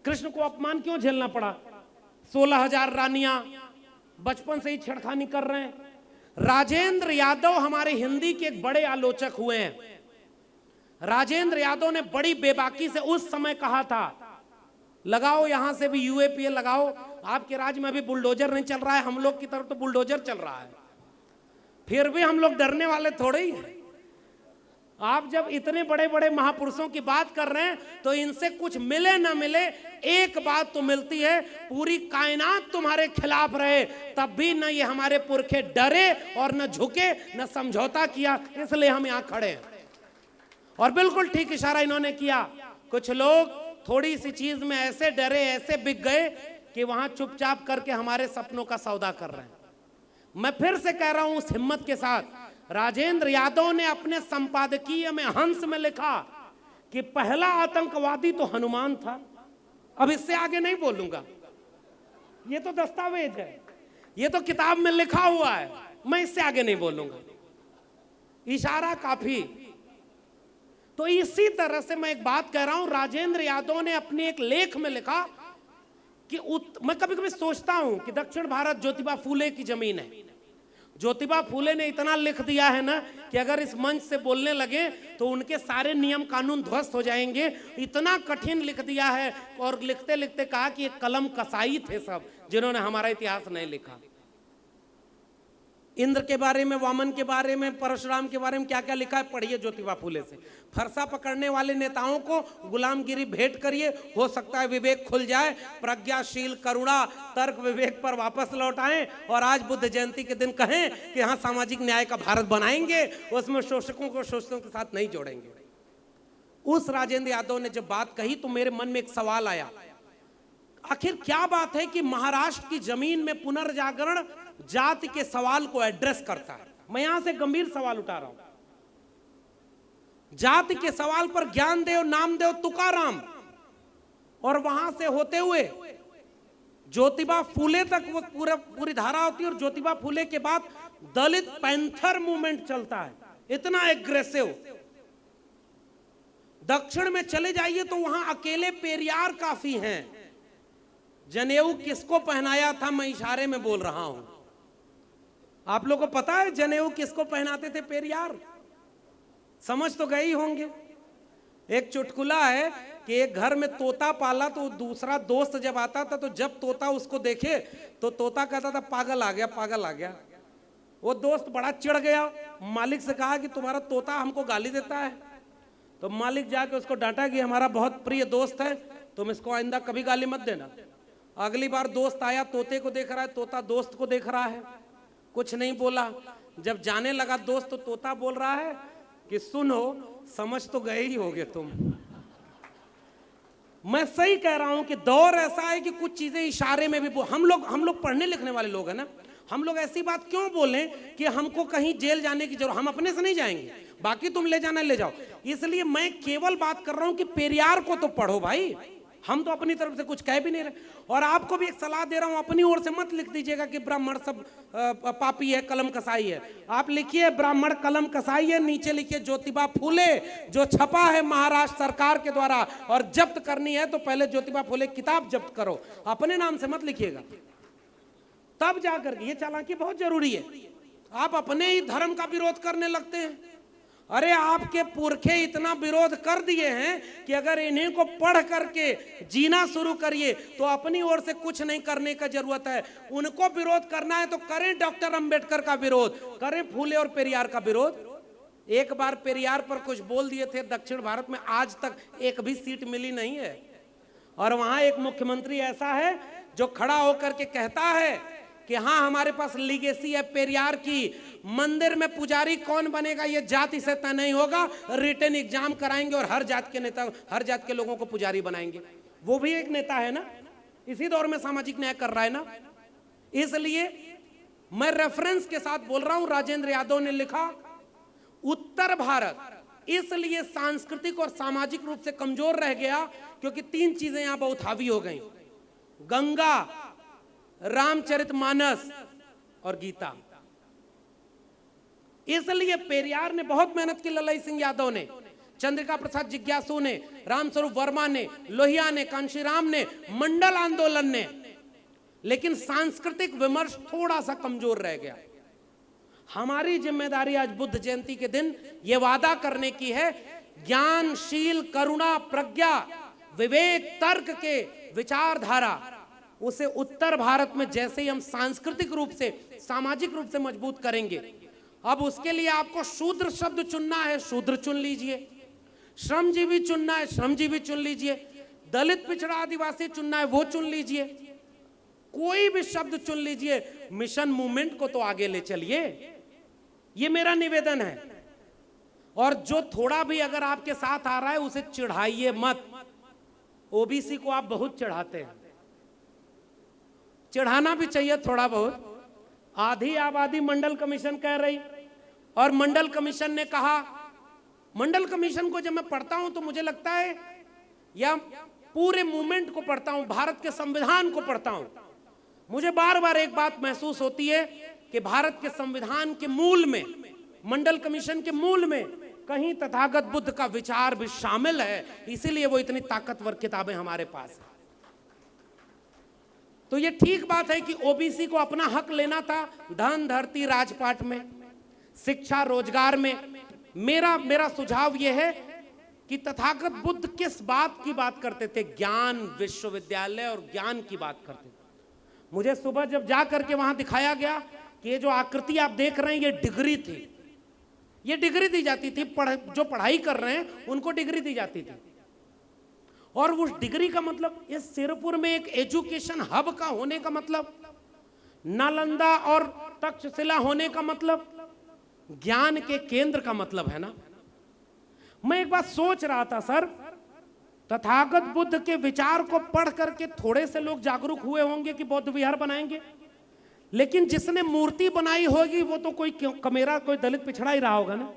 S2: कृष्ण को अपमान क्यों झेलना पड़ा? 16,000 रानियां बचपन से ही छेड़खानी कर रहे हैं। राजेंद्र यादव हमारे हिंदी के एक बड़े आलोचक हुए हैं। राजेंद्र यादव ने बड़ी बेबाकी से उस समय कहा था, लगाओ यहां से भी यूएपीए लगाओ, आपके राज्य में भी बुलडोजर नहीं चल रहा है, हम लोग की तरफ तो बुलडोजर चल रहा है। फिर भी हम लोग डरने वाले थोड़े ही हैं। आप जब इतने बड़े बड़े महापुरुषों की बात कर रहे हैं तो इनसे कुछ मिले ना मिले, एक बात तो मिलती है, पूरी कायनात तुम्हारे खिलाफ रहे तब भी न ये हमारे पुरखे डरे और न झुके, न समझौता किया, इसलिए हम यहां खड़े हैं। और बिल्कुल ठीक इशारा इन्होंने किया, कुछ लोग थोड़ी सी चीज में ऐसे डरे, ऐसे बिक गए कि वहां चुपचाप करके हमारे सपनों का सौदा कर रहे हैं। मैं फिर से कह रहा हूं उस हिम्मत के साथ, राजेंद्र यादव ने अपने संपादकीय में हंस में लिखा कि पहला आतंकवादी तो हनुमान था। अब इससे आगे नहीं बोलूंगा, ये तो दस्तावेज है, ये तो किताब में लिखा हुआ है, मैं इससे आगे नहीं बोलूंगा, इशारा काफी। तो इसी तरह से मैं एक बात कह रहा हूं, राजेंद्र यादव ने अपने एक लेख में लिखा कि मैं कभी कभी सोचता हूं कि दक्षिण भारत ज्योतिबा फूले की जमीन है, ज्योतिबा फूले ने इतना लिख दिया है ना कि अगर इस मंच से बोलने लगे तो उनके सारे नियम कानून ध्वस्त हो जाएंगे, इतना कठिन लिख दिया है। और लिखते लिखते कहा कि ये कलम कसाई थे सब, जिन्होंने हमारा इतिहास नहीं लिखा। इंद्र के बारे में, वामन के बारे में, परशुराम के बारे में क्या क्या लिखा है पढ़िए ज्योतिबा फूले से। फरसा पकड़ने वाले नेताओं को गुलामगिरी भेंट करिए, हो सकता है विवेक खुल जाए, प्रज्ञाशील, करुणा, तर्क, विवेक पर वापस लौट आए और आज बुद्ध जयंती के दिन कहें कि हाँ सामाजिक न्याय का भारत बनाएंगे, उसमें शोषकों को शोषकों के साथ नहीं जोड़ेंगे। उस राजेंद्र यादव ने जब बात कही तो मेरे मन में एक सवाल आया, आखिर क्या बात है कि महाराष्ट्र की जमीन में पुनर्जागरण जाति के सवाल को एड्रेस करता है। मैं यहां से गंभीर सवाल उठा रहा हूं। जाति के सवाल पर ज्ञानदेव, नामदेव, तुकाराम और वहां से होते हुए ज्योतिबा फूले तक वो पूरी धारा होती है। और ज्योतिबा फूले के बाद दलित पैंथर मूवमेंट चलता है, इतना एग्रेसिव। दक्षिण में चले जाइए तो वहां अकेले पेरियार काफी हैं। जनेऊ किसको पहनाया था, मैं इशारे में बोल रहा हूं। आप लोगों को पता है जनेऊ किसको पहनाते थे पेरियार? समझ तो गए ही होंगे। एक चुटकुला है कि एक घर में तोता पाला तो दूसरा दोस्त जब आता था तो जब तोता उसको देखे तो तोता कहता था पागल आ गया, पागल आ गया। वो दोस्त बड़ा चिढ़ गया, मालिक से कहा कि तुम्हारा तोता हमको गाली देता है। तो मालिक जाके उसको डांटा कि हमारा बहुत प्रिय दोस्त है, तुम इसको आइंदा कभी गाली मत देना। अगली बार दोस्त आया, तोते को देख रहा है, तोता दोस्त को देख रहा है, कुछ नहीं बोला। जब जाने लगा दोस्त तो तोता बोल रहा है कि सुनो, समझ तो गए ही होगे तुम। मैं सही कह रहा हूं कि दौर ऐसा है कि कुछ चीजें इशारे में भी हम लोग पढ़ने लिखने वाले लोग हैं ना, हम लोग ऐसी बात क्यों बोलें कि हमको कहीं जेल जाने की जरूरत, हम अपने से नहीं जाएंगे, बाकी तुम ले जाना ले जाओ। इसलिए मैं केवल बात कर रहा हूं कि पेरियार को तो पढ़ो भाई, हम तो अपनी तरफ से कुछ कह भी नहीं रहे। और आपको भी एक सलाह दे रहा हूं, अपनी ओर से मत लिख दीजिएगा कि ब्राह्मण सब पापी है, कलम कसाई है। आप लिखिए ब्राह्मण कलम कसाई है, नीचे लिखिए ज्योतिबा फूले, जो छपा है महाराष्ट्र सरकार के द्वारा, और जब्त करनी है तो पहले ज्योतिबा फूले किताब जब्त करो, अपने नाम से मत लिखिएगा, तब जाकर ये चालाकी बहुत जरूरी है। आप अपने ही धर्म का विरोध करने लगते हैं। अरे आपके पुरखे इतना विरोध कर दिए हैं कि अगर इन्हीं को पढ़ करके जीना शुरू करिए तो अपनी ओर से कुछ नहीं करने का जरूरत है। उनको विरोध करना है तो करें डॉक्टर अंबेडकर का विरोध, करें फूले और पेरियार का विरोध। एक बार पेरियार पर कुछ बोल दिए थे, दक्षिण भारत में आज तक एक भी सीट मिली नहीं है। और वहां एक मुख्यमंत्री ऐसा है जो खड़ा होकर के कहता है कि हाँ हमारे पास लीगेसी है पेरियार की, मंदिर में पुजारी कौन बनेगा ये जाति से तय नहीं होगा, रिटन एग्जाम कराएंगे और हर जात के नेता, हर जात के लोगों को पुजारी बनाएंगे। वो भी एक नेता है ना, इसी दौर में सामाजिक न्याय कर रहा है ना। इसलिए मैं रेफरेंस के साथ बोल रहा हूं, राजेंद्र यादव ने लिखा उत्तर भारत इसलिए सांस्कृतिक और सामाजिक रूप से कमजोर रह गया क्योंकि तीन चीजें यहां बहुत हावी हो गई, गंगा, रामचरितमानस और गीता। इसलिए पेरियार ने बहुत मेहनत की, ललाई सिंह यादव ने, चंद्रिका प्रसाद जिज्ञासु ने, रामस्वरूप वर्मा ने, लोहिया ने, कांशीराम ने, मंडल आंदोलन ने, लेकिन सांस्कृतिक विमर्श थोड़ा सा कमजोर रह गया। हमारी जिम्मेदारी आज बुद्ध जयंती के दिन यह वादा करने की है, ज्ञानशील, करुणा, प्रज्ञा, विवेक, तर्क के विचारधारा, उसे उत्तर भारत में जैसे ही हम सांस्कृतिक रूप से, सामाजिक रूप से मजबूत करेंगे। अब उसके लिए आपको शूद्र शब्द चुनना है, शूद्र चुन लीजिए, श्रमजीवी चुनना है, श्रमजीवी चुन लीजिए, दलित, पिछड़ा, आदिवासी चुनना है, वो चुन लीजिए, कोई भी शब्द चुन लीजिए, मिशन मूवमेंट को तो आगे ले चलिए, ये मेरा निवेदन है। और जो थोड़ा भी अगर आपके साथ आ रहा है उसे चिढ़ाइए मत। ओबीसी को आप बहुत चढ़ाते हैं, चढ़ाना भी चाहिए थोड़ा बहुत। आधी आबादी मंडल कमीशन कह रही, और मंडल कमीशन ने कहा, मंडल कमीशन को जब मैं पढ़ता हूं तो मुझे लगता है, या पूरे मूवमेंट को पढ़ता हूं, भारत के संविधान को पढ़ता हूं, मुझे बार बार एक बात महसूस होती है कि भारत के संविधान के मूल में, मंडल कमीशन के मूल में कहीं तथागत बुद्ध का विचार भी शामिल है, इसीलिए वो इतनी ताकतवर किताबें हमारे पास है। तो ये ठीक बात है कि ओबीसी को अपना हक लेना था धन धरती राजपाट में, शिक्षा रोजगार में। मेरा सुझाव यह है कि तथागत बुद्ध किस बात की बात करते थे? ज्ञान विश्वविद्यालय और ज्ञान की बात करते थे। मुझे सुबह जब जा करके वहां दिखाया गया कि ये जो आकृति आप देख रहे हैं ये डिग्री थी, ये डिग्री दी जाती थी, जो पढ़ाई कर रहे हैं उनको डिग्री दी जाती थी। और उस डिग्री का मतलब, इस सिरपुर में एक एजुकेशन हब का होने का मतलब, नालंदा और तक्षशिला होने का मतलब, ज्ञान के केंद्र का मतलब है ना। मैं एक बात सोच रहा था सर, तथागत बुद्ध के विचार को पढ़ करके थोड़े से लोग जागरूक हुए होंगे कि बौद्ध विहार बनाएंगे, लेकिन जिसने मूर्ति बनाई होगी वो तो कोई कमेरा, कोई दलित पिछड़ा ही रहा होगा ना।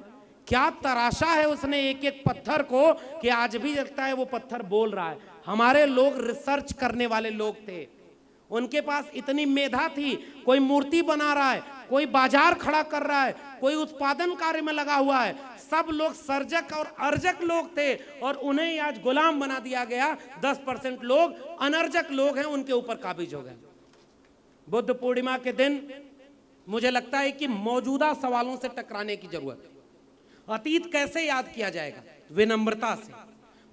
S2: क्या तराशा है उसने एक एक पत्थर को कि आज भी लगता है वो पत्थर बोल रहा है। हमारे लोग रिसर्च करने वाले लोग थे, उनके पास इतनी मेधा थी। कोई मूर्ति बना रहा है, कोई बाजार खड़ा कर रहा है, कोई उत्पादन कार्य में लगा हुआ है। सब लोग सर्जक और अर्जक लोग थे और उन्हें आज गुलाम बना दिया गया। 10% लोग अनर्जक लोग हैं, उनके ऊपर काबिज हो गए। बुद्ध पूर्णिमा के दिन मुझे लगता है कि मौजूदा सवालों से टकराने की जरूरत है। अतीत कैसे याद किया जाएगा? विनम्रता से।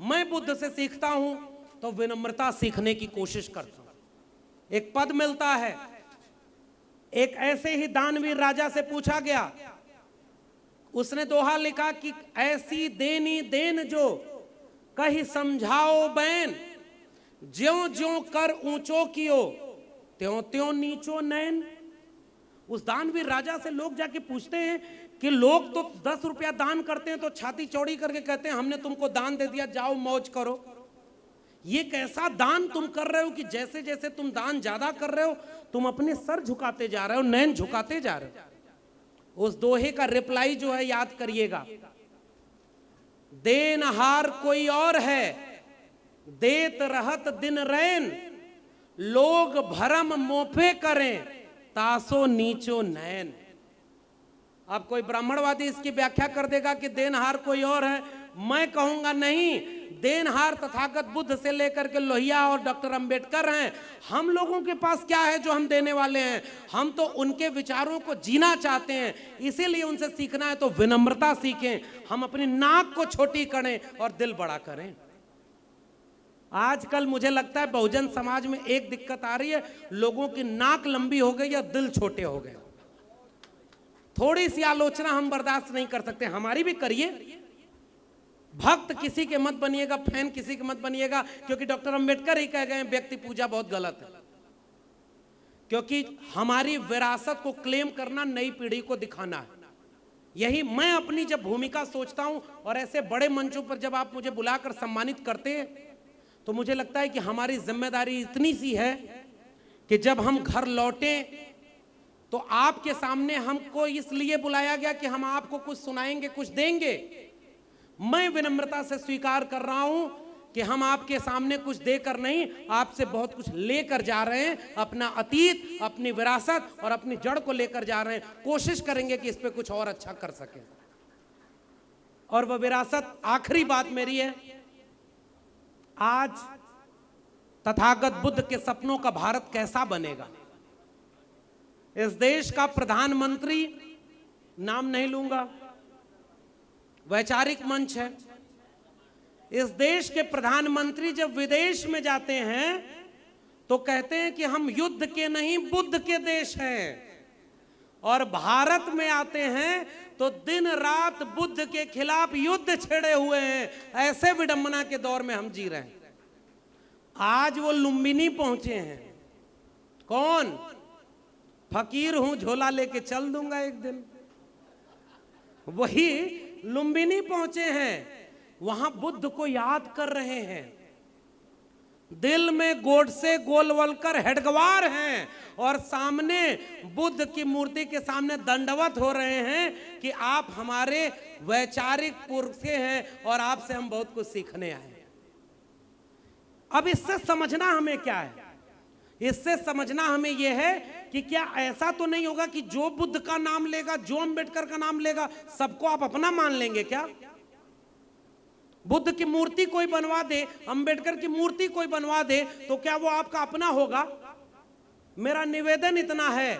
S2: मैं बुद्ध से सीखता हूं तो विनम्रता सीखने की कोशिश करता हूं। एक पद मिलता है, एक ऐसे ही दानवीर राजा से पूछा गया, उसने दोहा लिखा कि ऐसी देनी देन जो कहीं समझाओ बैन, ज्यों ज्यों कर ऊंचो कियो त्यों त्यों नीचो नैन। उस दानवीर राजा से लोग जाके पूछते हैं कि लोग तो 10 रुपया दान करते हैं तो छाती चौड़ी करके कहते हैं हमने तुमको दान दे दिया, जाओ मौज करो। ये कैसा दान तुम कर रहे हो कि जैसे जैसे तुम दान ज्यादा कर रहे हो तुम अपने सर झुकाते जा रहे हो, नैन झुकाते जा रहे हो। उस दोहे का रिप्लाई जो है याद करिएगा, देनहार कोई और है, देत रहत दिन रैन, लोग भरम मोफे करें तासो नीचो नैन। अब कोई ब्राह्मणवादी इसकी व्याख्या कर देगा कि देनहार कोई और है। मैं कहूंगा नहीं, देनहार तथागत बुद्ध से लेकर के लोहिया और डॉक्टर अंबेडकर हैं। हम लोगों के पास क्या है जो हम देने वाले हैं? हम तो उनके विचारों को जीना चाहते हैं, इसीलिए उनसे सीखना है तो विनम्रता सीखें। हम अपनी नाक को छोटी करें और दिल बड़ा करें। आजकल मुझे लगता है बहुजन समाज में एक दिक्कत आ रही है, लोगों की नाक लंबी हो गई या दिल छोटे हो गए। थोड़ी सी आलोचना हम बर्दाश्त नहीं कर सकते, हमारी भी करिए। भक्त किसी के मत बनिएगा, फैन किसी के मत बनिएगा, क्योंकि डॉक्टर अंबेडकर ही कह गए व्यक्ति पूजा बहुत गलत है। क्योंकि हमारी विरासत को क्लेम करना नई पीढ़ी को दिखाना है। यही मैं अपनी जब भूमिका सोचता हूं और ऐसे बड़े मंचों पर जब आप मुझे बुलाकर सम्मानित करते हैं तो मुझे लगता है कि हमारी जिम्मेदारी इतनी सी है कि जब हम घर लौटें तो आपके सामने हमको इसलिए बुलाया गया कि हम आपको कुछ सुनाएंगे, कुछ देंगे। मैं विनम्रता से स्वीकार कर रहा हूं कि हम आपके सामने कुछ देकर नहीं, आपसे बहुत कुछ लेकर जा रहे हैं। अपना अतीत, अपनी विरासत और अपनी जड़ को लेकर जा रहे हैं। कोशिश करेंगे कि इस पे कुछ और अच्छा कर सकें। और वह विरासत, आखिरी बात मेरी है, आज तथागत बुद्ध के सपनों का भारत कैसा बनेगा? इस देश का प्रधानमंत्री, नाम नहीं लूंगा, वैचारिक मंच है। इस देश के प्रधानमंत्री जब विदेश में जाते हैं तो कहते हैं कि हम युद्ध के नहीं बुद्ध के देश हैं, और भारत में आते हैं तो दिन रात बुद्ध के खिलाफ युद्ध छेड़े हुए हैं। ऐसे विडंबना के दौर में हम जी रहे हैं। आज वो लुम्बिनी पहुंचे हैं। कौन? फकीर हूं, झोला लेके चल दूंगा एक दिन। वही लुम्बिनी पहुंचे हैं, वहां बुद्ध को याद कर रहे हैं। दिल में गोडसे गोलवलकर हेडगवार हैं और सामने बुद्ध की मूर्ति के सामने दंडवत हो रहे हैं कि आप हमारे वैचारिक पुरुष हैं और आपसे हम बहुत कुछ सीखने आए। अब इससे समझना हमें क्या है? इससे समझना हमें यह है कि क्या ऐसा तो नहीं होगा कि जो बुद्ध का नाम लेगा, जो अंबेडकर का नाम लेगा, सबको आप अपना मान लेंगे क्या? बुद्ध की मूर्ति कोई बनवा दे, अंबेडकर की मूर्ति कोई बनवा दे, तो क्या वो आपका अपना होगा? मेरा निवेदन इतना है,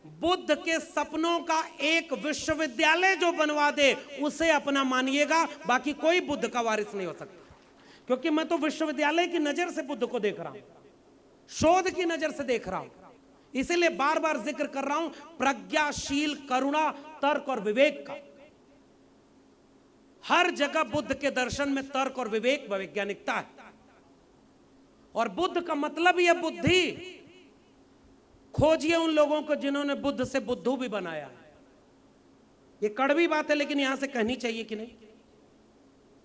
S2: बुद्ध के सपनों का एक विश्वविद्यालय जो बनवा दे उसे अपना मानिएगा, बाकी कोई बुद्ध का वारिस नहीं हो सकता। क्योंकि मैं तो विश्वविद्यालय की नजर से बुद्ध को देख रहा हूं, शोध की नजर से देख रहा हूं, इसीलिए बार बार जिक्र कर रहा हूं प्रज्ञाशील, करुणा, तर्क और विवेक का। हर जगह बुद्ध के दर्शन में तर्क और विवेक व वैज्ञानिकता है। और बुद्ध का मतलब यह बुद्धि। खोजिए उन लोगों को जिन्होंने बुद्ध से बुद्धू भी बनाया है। ये कड़वी बात है लेकिन यहां से कहनी चाहिए कि नहीं।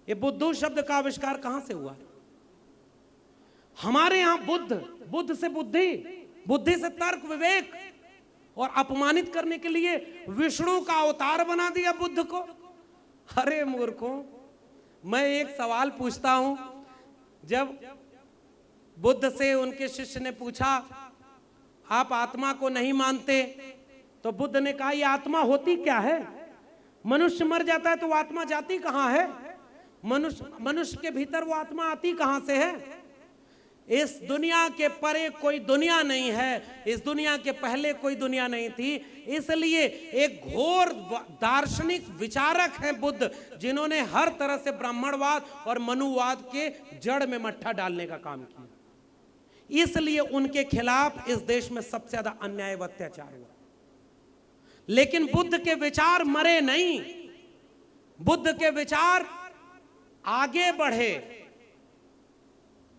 S2: ये बुद्धू शब्द का आविष्कार कहां से हुआ? हमारे यहां बुद्ध, बुद्ध से बुद्धि, बुद्धि से तर्क विवेक, और अपमानित करने के लिए विष्णु का अवतार बना दिया बुद्ध को। अरे मूर्खों, मैं एक सवाल पूछता हूं। जब बुद्ध से उनके शिष्य ने पूछा आप आत्मा को नहीं मानते, तो बुद्ध ने कहा ये आत्मा होती क्या है? मनुष्य मर जाता है तो वो आत्मा जाती कहां है? मनुष्य के भीतर वो आत्मा आती कहां से है? इस दुनिया के परे कोई दुनिया नहीं है, इस दुनिया के पहले कोई दुनिया नहीं थी। इसलिए एक घोर दार्शनिक विचारक हैं बुद्ध, जिन्होंने हर तरह से ब्राह्मणवाद और मनुवाद के जड़ में मट्ठा डालने का काम किया। इसलिए उनके खिलाफ इस देश में सबसे ज्यादा अन्याय व अत्याचार हुआ। लेकिन बुद्ध के विचार मरे नहीं, बुद्ध के विचार आगे बढ़े,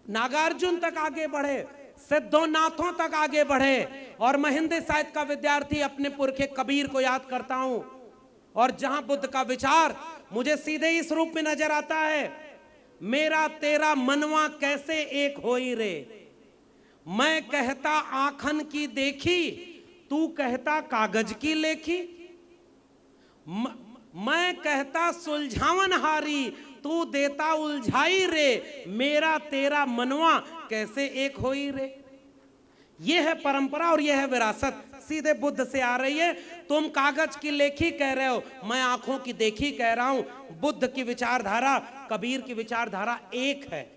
S2: नागार्जुन तक आगे बढ़े, सिद्धोनाथों तक आगे बढ़े। और मैं हिंदी साहित्य का विद्यार्थी अपने पुरखे कबीर को याद करता हूं, और जहां बुद्ध का विचार मुझे सीधे इस रूप में नजर आता है, मेरा तेरा मनवा कैसे एक होई रे, मैं कहता आंखन की देखी, तू कहता कागज की लेखी, मैं कहता सुलझावन हारी, तू देता उलझाई रे, मेरा तेरा मनवा कैसे एक होई रे। यह है परंपरा और यह है विरासत, सीधे बुद्ध से आ रही है। तुम कागज की लेखी कह रहे हो, मैं आंखों की देखी कह रहा हूं। बुद्ध की विचारधारा, कबीर की विचारधारा एक है।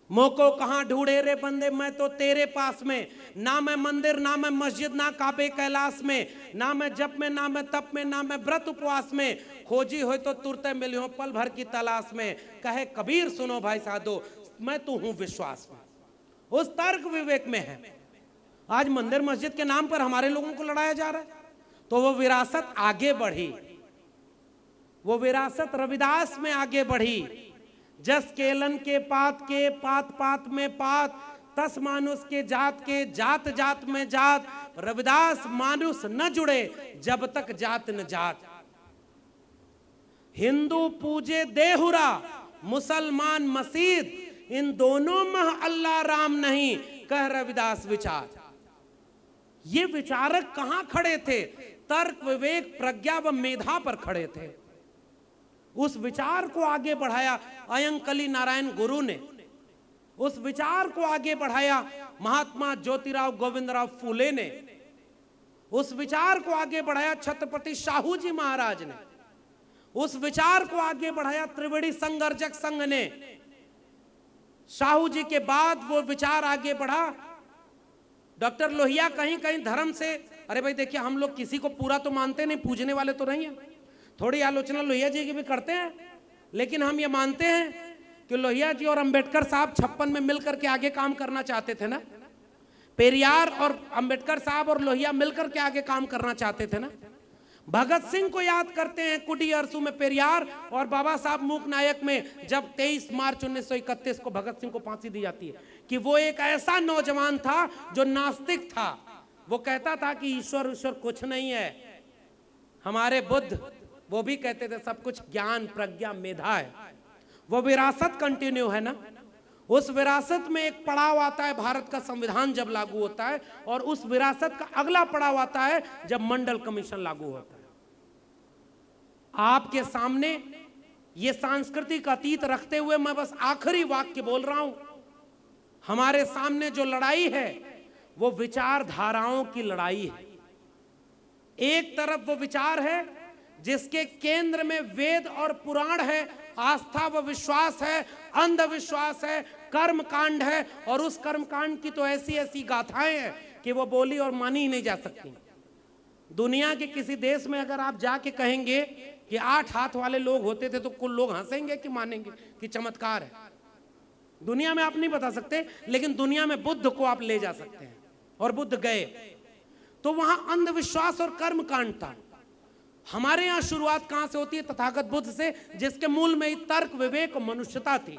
S2: मोको कहां ढूंढे रे बंदे, मैं तो तेरे पास में, ना मैं मंदिर ना मैं मस्जिद ना काबे कैलाश में, ना मैं जप में ना मैं तप में ना मैं व्रत उपवास में, खोजी हो तो तुरते मिलियो पल भर की तलाश में। कहे कबीर सुनो भाई साधो, मैं तो हूं विश्वास में। उस तर्क विवेक में है। आज मंदिर मस्जिद के नाम पर हमारे लोगों को लड़ाया जा रहा है, तो वो विरासत आगे बढ़ी, वो विरासत रविदास में आगे बढ़ी। जस केलन के पात पात में पात, तस मानुष के जात जात में जात, रविदास मानुष न जुड़े जब तक जात न जात। हिंदू पूजे देहुरा, मुसलमान मसीद, इन दोनों में अल्लाह राम नहीं, कह रविदास विचार। ये विचारक कहां खड़े थे? तर्क विवेक प्रज्ञा व मेधा पर खड़े थे। उस विचार को आगे बढ़ाया अयंकली नारायण गुरु ने, उस विचार को आगे बढ़ाया महात्मा ज्योतिराव गोविंदराव फूले ने, उस विचार को आगे बढ़ाया छत्रपति शाहू जी महाराज ने, उस विचार को आगे बढ़ाया त्रिवेणी संघर्षक संघ ने। शाहू जी के बाद वो विचार आगे बढ़ा डॉक्टर लोहिया कहीं कहीं धर्म से, अरे भाई देखिए हम लोग किसी को पूरा तो मानते नहीं, पूजने वाले तो नहीं है, थोड़ी आलोचना लोहिया जी की भी करते हैं, लेकिन हम ये मानते हैं कि लोहिया जी और अंबेडकर साहब 56 में मिलकर के आगे काम करना चाहते थे ना। पेरियार और अंबेडकर साहब और लोहिया मिलकर के आगे काम करना चाहते थे ना। भगत सिंह को याद करते हैं, कुटी अरसू में पेरियार और बाबा साहब मूक नायक में, जब 23 मार्च 1931 को भगत सिंह को फांसी दी जाती है, कि वो एक ऐसा नौजवान था जो नास्तिक था। वो कहता था कि ईश्वर ईश्वर कुछ नहीं है। हमारे बुद्ध वो भी कहते थे सब कुछ ज्ञान प्रज्ञा मेधा है। वो विरासत कंटिन्यू है ना। उस विरासत में एक पड़ाव आता है भारत का संविधान जब लागू होता है, और उस विरासत का अगला पड़ाव आता है जब मंडल कमीशन लागू होता है। आपके सामने ये सांस्कृतिक अतीत रखते हुए मैं बस आखिरी वाक्य बोल रहा हूं। हमारे सामने जो लड़ाई है वो विचारधाराओं की लड़ाई है। एक तरफ वो विचार है जिसके केंद्र में वेद और पुराण है, आस्था व विश्वास है, अंधविश्वास है, कर्म कांड है, और उस कर्म कांड की तो ऐसी ऐसी गाथाएं हैं कि वो बोली और मानी ही नहीं जा सकती। दुनिया के किसी देश में अगर आप जाके कहेंगे कि 8 हाथ वाले लोग होते थे, तो कुल लोग हंसेंगे कि मानेंगे कि चमत्कार है। दुनिया में आप नहीं बता सकते, लेकिन दुनिया में बुद्ध को आप ले जा सकते हैं, और बुद्ध गए। तो वहां अंधविश्वास और कर्म कांड था। हमारे यहां शुरुआत कहां से होती है? तथागत बुद्ध से, जिसके मूल में ही तर्क, विवेक और मनुष्यता थी।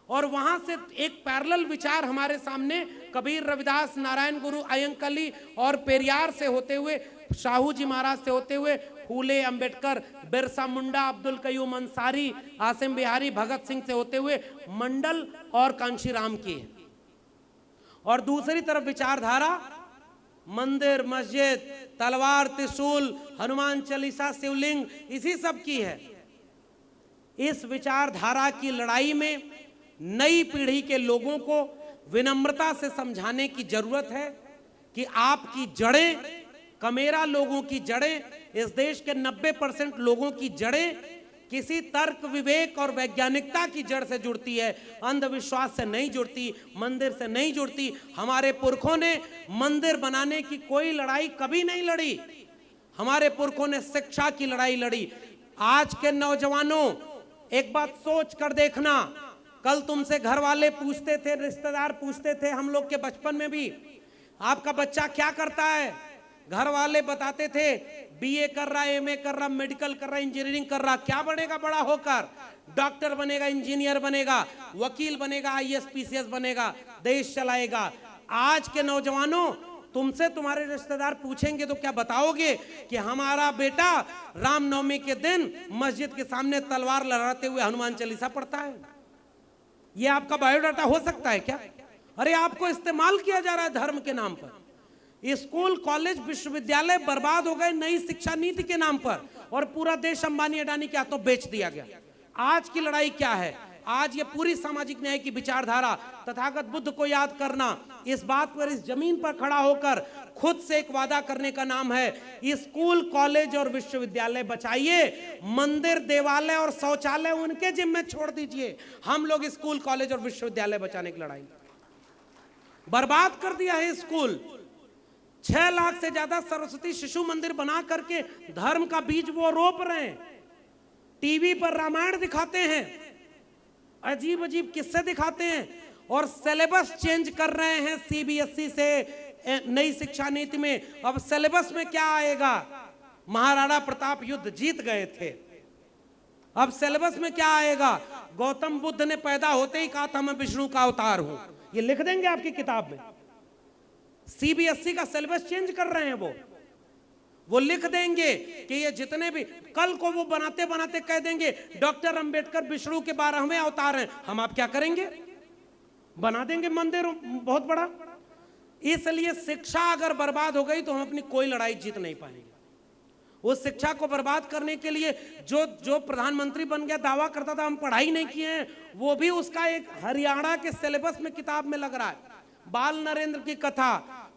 S2: और वहां से एक पैरेलल विचार हमारे सामने कबीर, रविदास, नारायण गुरु, अयंकली और पेरियार से होते हुए, शाहू जी महाराज से होते हुए, फूले, अंबेडकर, बिरसा मुंडा, अब्दुल कयूम अंसारी, आसिम बिहारी, भगत सिंह से होते हुए मंडल और कांशीराम की है। और दूसरी तरफ विचारधारा मंदिर, मस्जिद, तलवार, त्रिशूल, हनुमान चालीसा, शिवलिंग, इसी सब की है। इस विचारधारा की लड़ाई में नई पीढ़ी के लोगों को विनम्रता से समझाने की जरूरत है कि आपकी जड़ें, कमेरा लोगों की जड़ें, इस देश के 90% लोगों की जड़ें किसी तर्क, विवेक और वैज्ञानिकता की जड़ से जुड़ती है, अंधविश्वास से नहीं जुड़ती, मंदिर से नहीं जुड़ती। हमारे पुरखों ने मंदिर बनाने की कोई लड़ाई कभी नहीं लड़ी। हमारे पुरखों ने शिक्षा की लड़ाई लड़ी। आज के नौजवानों, एक बात सोच कर देखना, कल तुमसे घर वाले पूछते थे, रिश्तेदार पूछते थे, हम लोग के बचपन में भी, आपका बच्चा क्या करता है? घर वाले बताते थे बीए कर रहा, एमए कर रहा, मेडिकल कर रहा, इंजीनियरिंग कर रहा। क्या बनेगा बड़ा होकर? डॉक्टर बनेगा, इंजीनियर बनेगा, वकील बनेगा, आईएएस पीसीएस बनेगा, देश चलाएगा। आज के नौजवानों, तुमसे तुम्हारे रिश्तेदार पूछेंगे तो क्या बताओगे? कि हमारा बेटा रामनवमी के दिन मस्जिद के सामने तलवार लहराते हुए हनुमान चालीसा पढ़ता है। ये आपका बायोडाटा हो सकता है क्या? अरे आपको इस्तेमाल किया जा रहा है धर्म के नाम पर। स्कूल, कॉलेज, विश्वविद्यालय बर्बाद हो गए नई शिक्षा नीति के नाम पर, और पूरा देश अंबानी अडानी के हाथों बेच दिया गया। आज की लड़ाई क्या है? आज ये पूरी सामाजिक न्याय की विचारधारा, तथागत बुद्ध को याद करना, इस बात पर, इस जमीन पर खड़ा होकर खुद से एक वादा करने का नाम है, स्कूल, कॉलेज और विश्वविद्यालय बचाइए, मंदिर, देवालय और शौचालय उनके जिम्मे छोड़ दीजिए। हम लोग स्कूल, कॉलेज और विश्वविद्यालय बचाने की लड़ाई बर्बाद कर दिया है। स्कूल 6 लाख से ज्यादा सरस्वती शिशु मंदिर बना करके धर्म का बीज वो रोप रहे हैं। टीवी पर रामायण दिखाते हैं, अजीब अजीब किस्से दिखाते हैं, और सिलेबस चेंज कर रहे हैं सीबीएसई से नई शिक्षा नीति में। अब सिलेबस में क्या आएगा? महाराणा प्रताप युद्ध जीत गए थे। अब सिलेबस में क्या आएगा? गौतम बुद्ध ने पैदा होते ही कहा था मैं विष्णु का अवतार हूं। ये लिख देंगे आपकी किताब में। सीबीएसई का सिलेबस चेंज कर रहे हैं वो लिख देंगे कि ये जितने भी, कल को वो बनाते बनाते कह देंगे डॉक्टर अंबेडकर विष्णु के 12वें अवतार हैं। हम आप क्या करेंगे? बना देंगे मंदिर बहुत बड़ा। इसलिए शिक्षा अगर बर्बाद हो गई तो हम अपनी कोई लड़ाई जीत नहीं पाएंगे। उस शिक्षा को बर्बाद करने के लिए जो प्रधानमंत्री बन गया, दावा करता था हम पढ़ाई नहीं किए हैं, वो भी उसका एक हरियाणा के सिलेबस में किताब में लग रहा है। बाल नरेंद्र की कथा,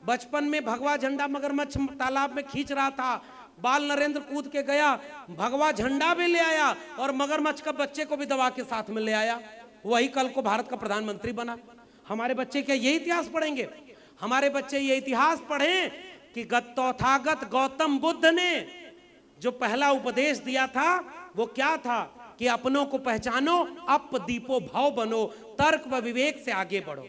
S2: बचपन में भगवा झंडा मगरमच्छ तालाब में खींच रहा था, बाल नरेंद्र कूद के गया, भगवा झंडा भी ले आया और मगरमच्छ का बच्चे को भी दबा के साथ में ले आया। वही कल को भारत का प्रधानमंत्री बना। हमारे बच्चे क्या ये इतिहास पढ़ेंगे? हमारे बच्चे ये इतिहास पढ़ें कि तथागत गौतम बुद्ध ने जो पहला उपदेश दिया था वो क्या था? कि अपनों को पहचानो, अप दीपो भाव बनो, तर्क व विवेक से आगे बढ़ो।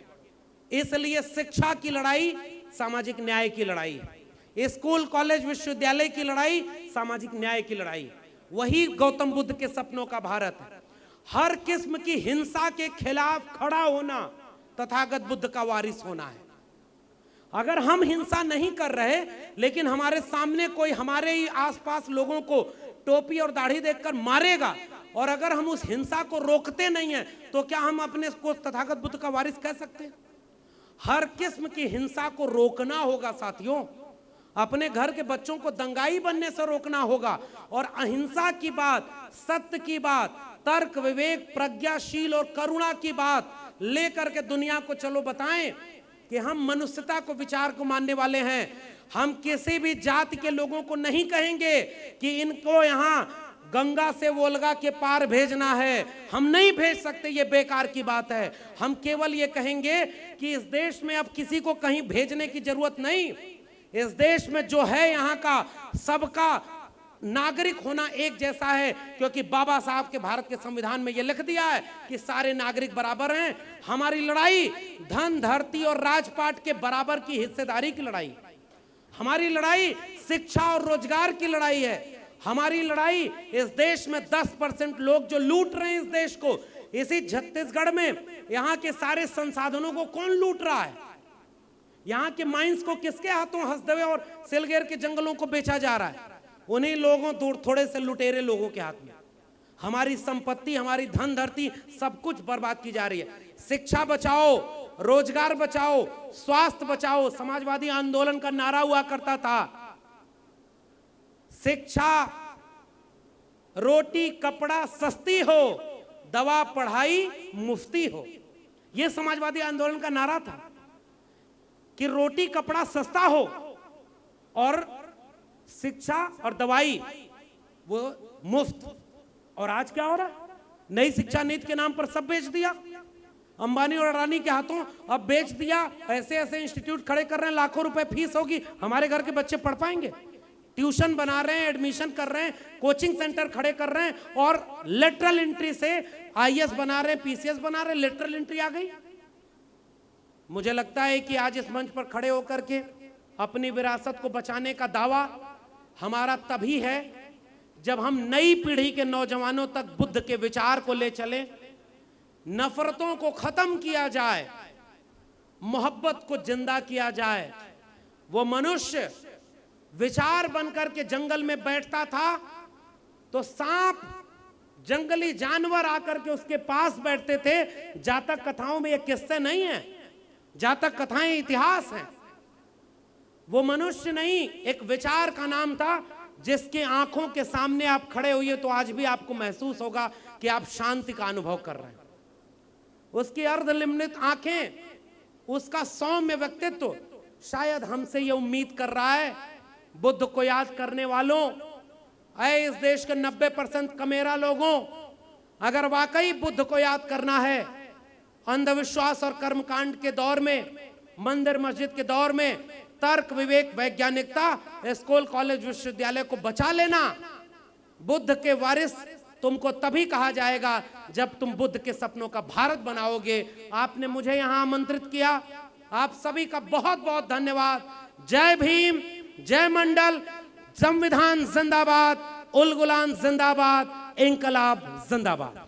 S2: इसलिए शिक्षा की लड़ाई सामाजिक न्याय की लड़ाई है। स्कूल, कॉलेज, विश्वविद्यालय की लड़ाई सामाजिक न्याय की लड़ाई। वही गौतम बुद्ध के सपनों का भारत है। हर किस्म की हिंसा के खिलाफ खड़ा होना तथागत बुद्ध का वारिस होना है। अगर हम हिंसा नहीं कर रहे, लेकिन हमारे सामने कोई हमारे ही आसपास लोगों को टोपी और दाढ़ी देखकर मारेगा, और अगर हम उस हिंसा को रोकते नहीं हैं, तो क्या हम अपने को तथागत बुद्ध का वारिस कह सकते हैं? हर किस्म की हिंसा को रोकना होगा साथियों। अपने घर के बच्चों को दंगाई बनने से रोकना होगा, और अहिंसा की बात, सत्य की बात, तर्क, विवेक, प्रज्ञाशील और करुणा की बात लेकर के दुनिया को चलो बताएं कि हम मनुष्यता को, विचार को मानने वाले हैं। हम किसी भी जाति के लोगों को नहीं कहेंगे कि इनको यहाँ गंगा से वोल्गा के पार भेजना है, हम नहीं भेज सकते, ये बेकार की बात है। हम केवल ये कहेंगे कि इस देश में अब किसी को कहीं भेजने की जरूरत नहीं। इस देश में जो है यहाँ का सबका नागरिक होना एक जैसा है, क्योंकि बाबा साहब के भारत के संविधान में यह लिख दिया है कि सारे नागरिक बराबर हैं। हमारी लड़ाई धन धरती और राजपाट के बराबर की हिस्सेदारी की लड़ाई, हमारी लड़ाई शिक्षा और रोजगार की लड़ाई है। हमारी लड़ाई इस देश में 10% लोग जो लूट रहे हैं इस देश को, इसी छत्तीसगढ़ में यहाँ के सारे संसाधनों को कौन लूट रहा है? यहाँ के माइंस को किसके हाथों हसदेव और सिलगेर के जंगलों को बेचा जा रहा है? उन्हीं लोगों थोड़े से लुटेरे लोगों के हाथ में। हमारी संपत्ति, हमारी धन धरती सब कुछ बर्बाद की जा रही है। शिक्षा बचाओ, रोजगार बचाओ, स्वास्थ्य बचाओ। समाजवादी आंदोलन का नारा हुआ करता था, शिक्षा रोटी कपड़ा सस्ती हो, दवा पढ़ाई मुफ्ती हो। यह समाजवादी आंदोलन का नारा था कि रोटी कपड़ा सस्ता हो और शिक्षा और दवाई वो मुफ्त। और आज क्या हो रहा है? नई शिक्षा नीति के नाम पर सब बेच दिया, अंबानी और अडानी के हाथों अब बेच दिया। ऐसे ऐसे इंस्टीट्यूट खड़े कर रहे हैं, लाखों रुपए फीस होगी, हमारे घर के बच्चे पढ़ पाएंगे? ट्यूशन बना रहे हैं, एडमिशन कर रहे हैं, कोचिंग सेंटर खड़े कर रहे हैं और लेटरल एंट्री से आईएएस बना रहे हैं, पीसीएस बना रहे हैं। लेटरल एंट्री आ गई। मुझे लगता है कि आज इस मंच पर खड़े होकर के अपनी विरासत को बचाने का दावा हमारा तभी है जब हम नई पीढ़ी के नौजवानों तक बुद्ध के विचार को ले चलें, नफरतों को खत्म किया जाए, मोहब्बत को जिंदा किया जाए। वो मनुष्य विचार बनकर के जंगल में बैठता था तो सांप, जंगली जानवर आकर के उसके पास बैठते थे। जातक कथाओं में ये किस्से नहीं है, जातक कथाएं इतिहास हैं। वो मनुष्य नहीं, एक विचार का नाम था जिसके आंखों के सामने आप खड़े हुए तो आज भी आपको महसूस होगा कि आप शांति का अनुभव कर रहे हैं। उसकी अर्धनिर्मित आंखें, उसका सौम्य व्यक्तित्व शायद हमसे ये उम्मीद कर रहा है, बुद्ध को याद करने वालों, ऐ इस देश के 90% कमेरा लोगों, अगर वाकई बुद्ध को याद करना है, अंधविश्वास और कर्मकांड के दौर में, मंदिर मस्जिद के दौर में, तर्क विवेक वैज्ञानिकता स्कूल कॉलेज विश्वविद्यालय को बचा लेना। बुद्ध के वारिस तुमको तभी कहा जाएगा जब तुम बुद्ध के सपनों का भारत बनाओगे। आपने मुझे यहां आमंत्रित किया, आप सभी का बहुत बहुत धन्यवाद। जय भीम, जय मंडल, संविधान जिंदाबाद, उल गुलान जिंदाबाद, इंकलाब जिंदाबाद।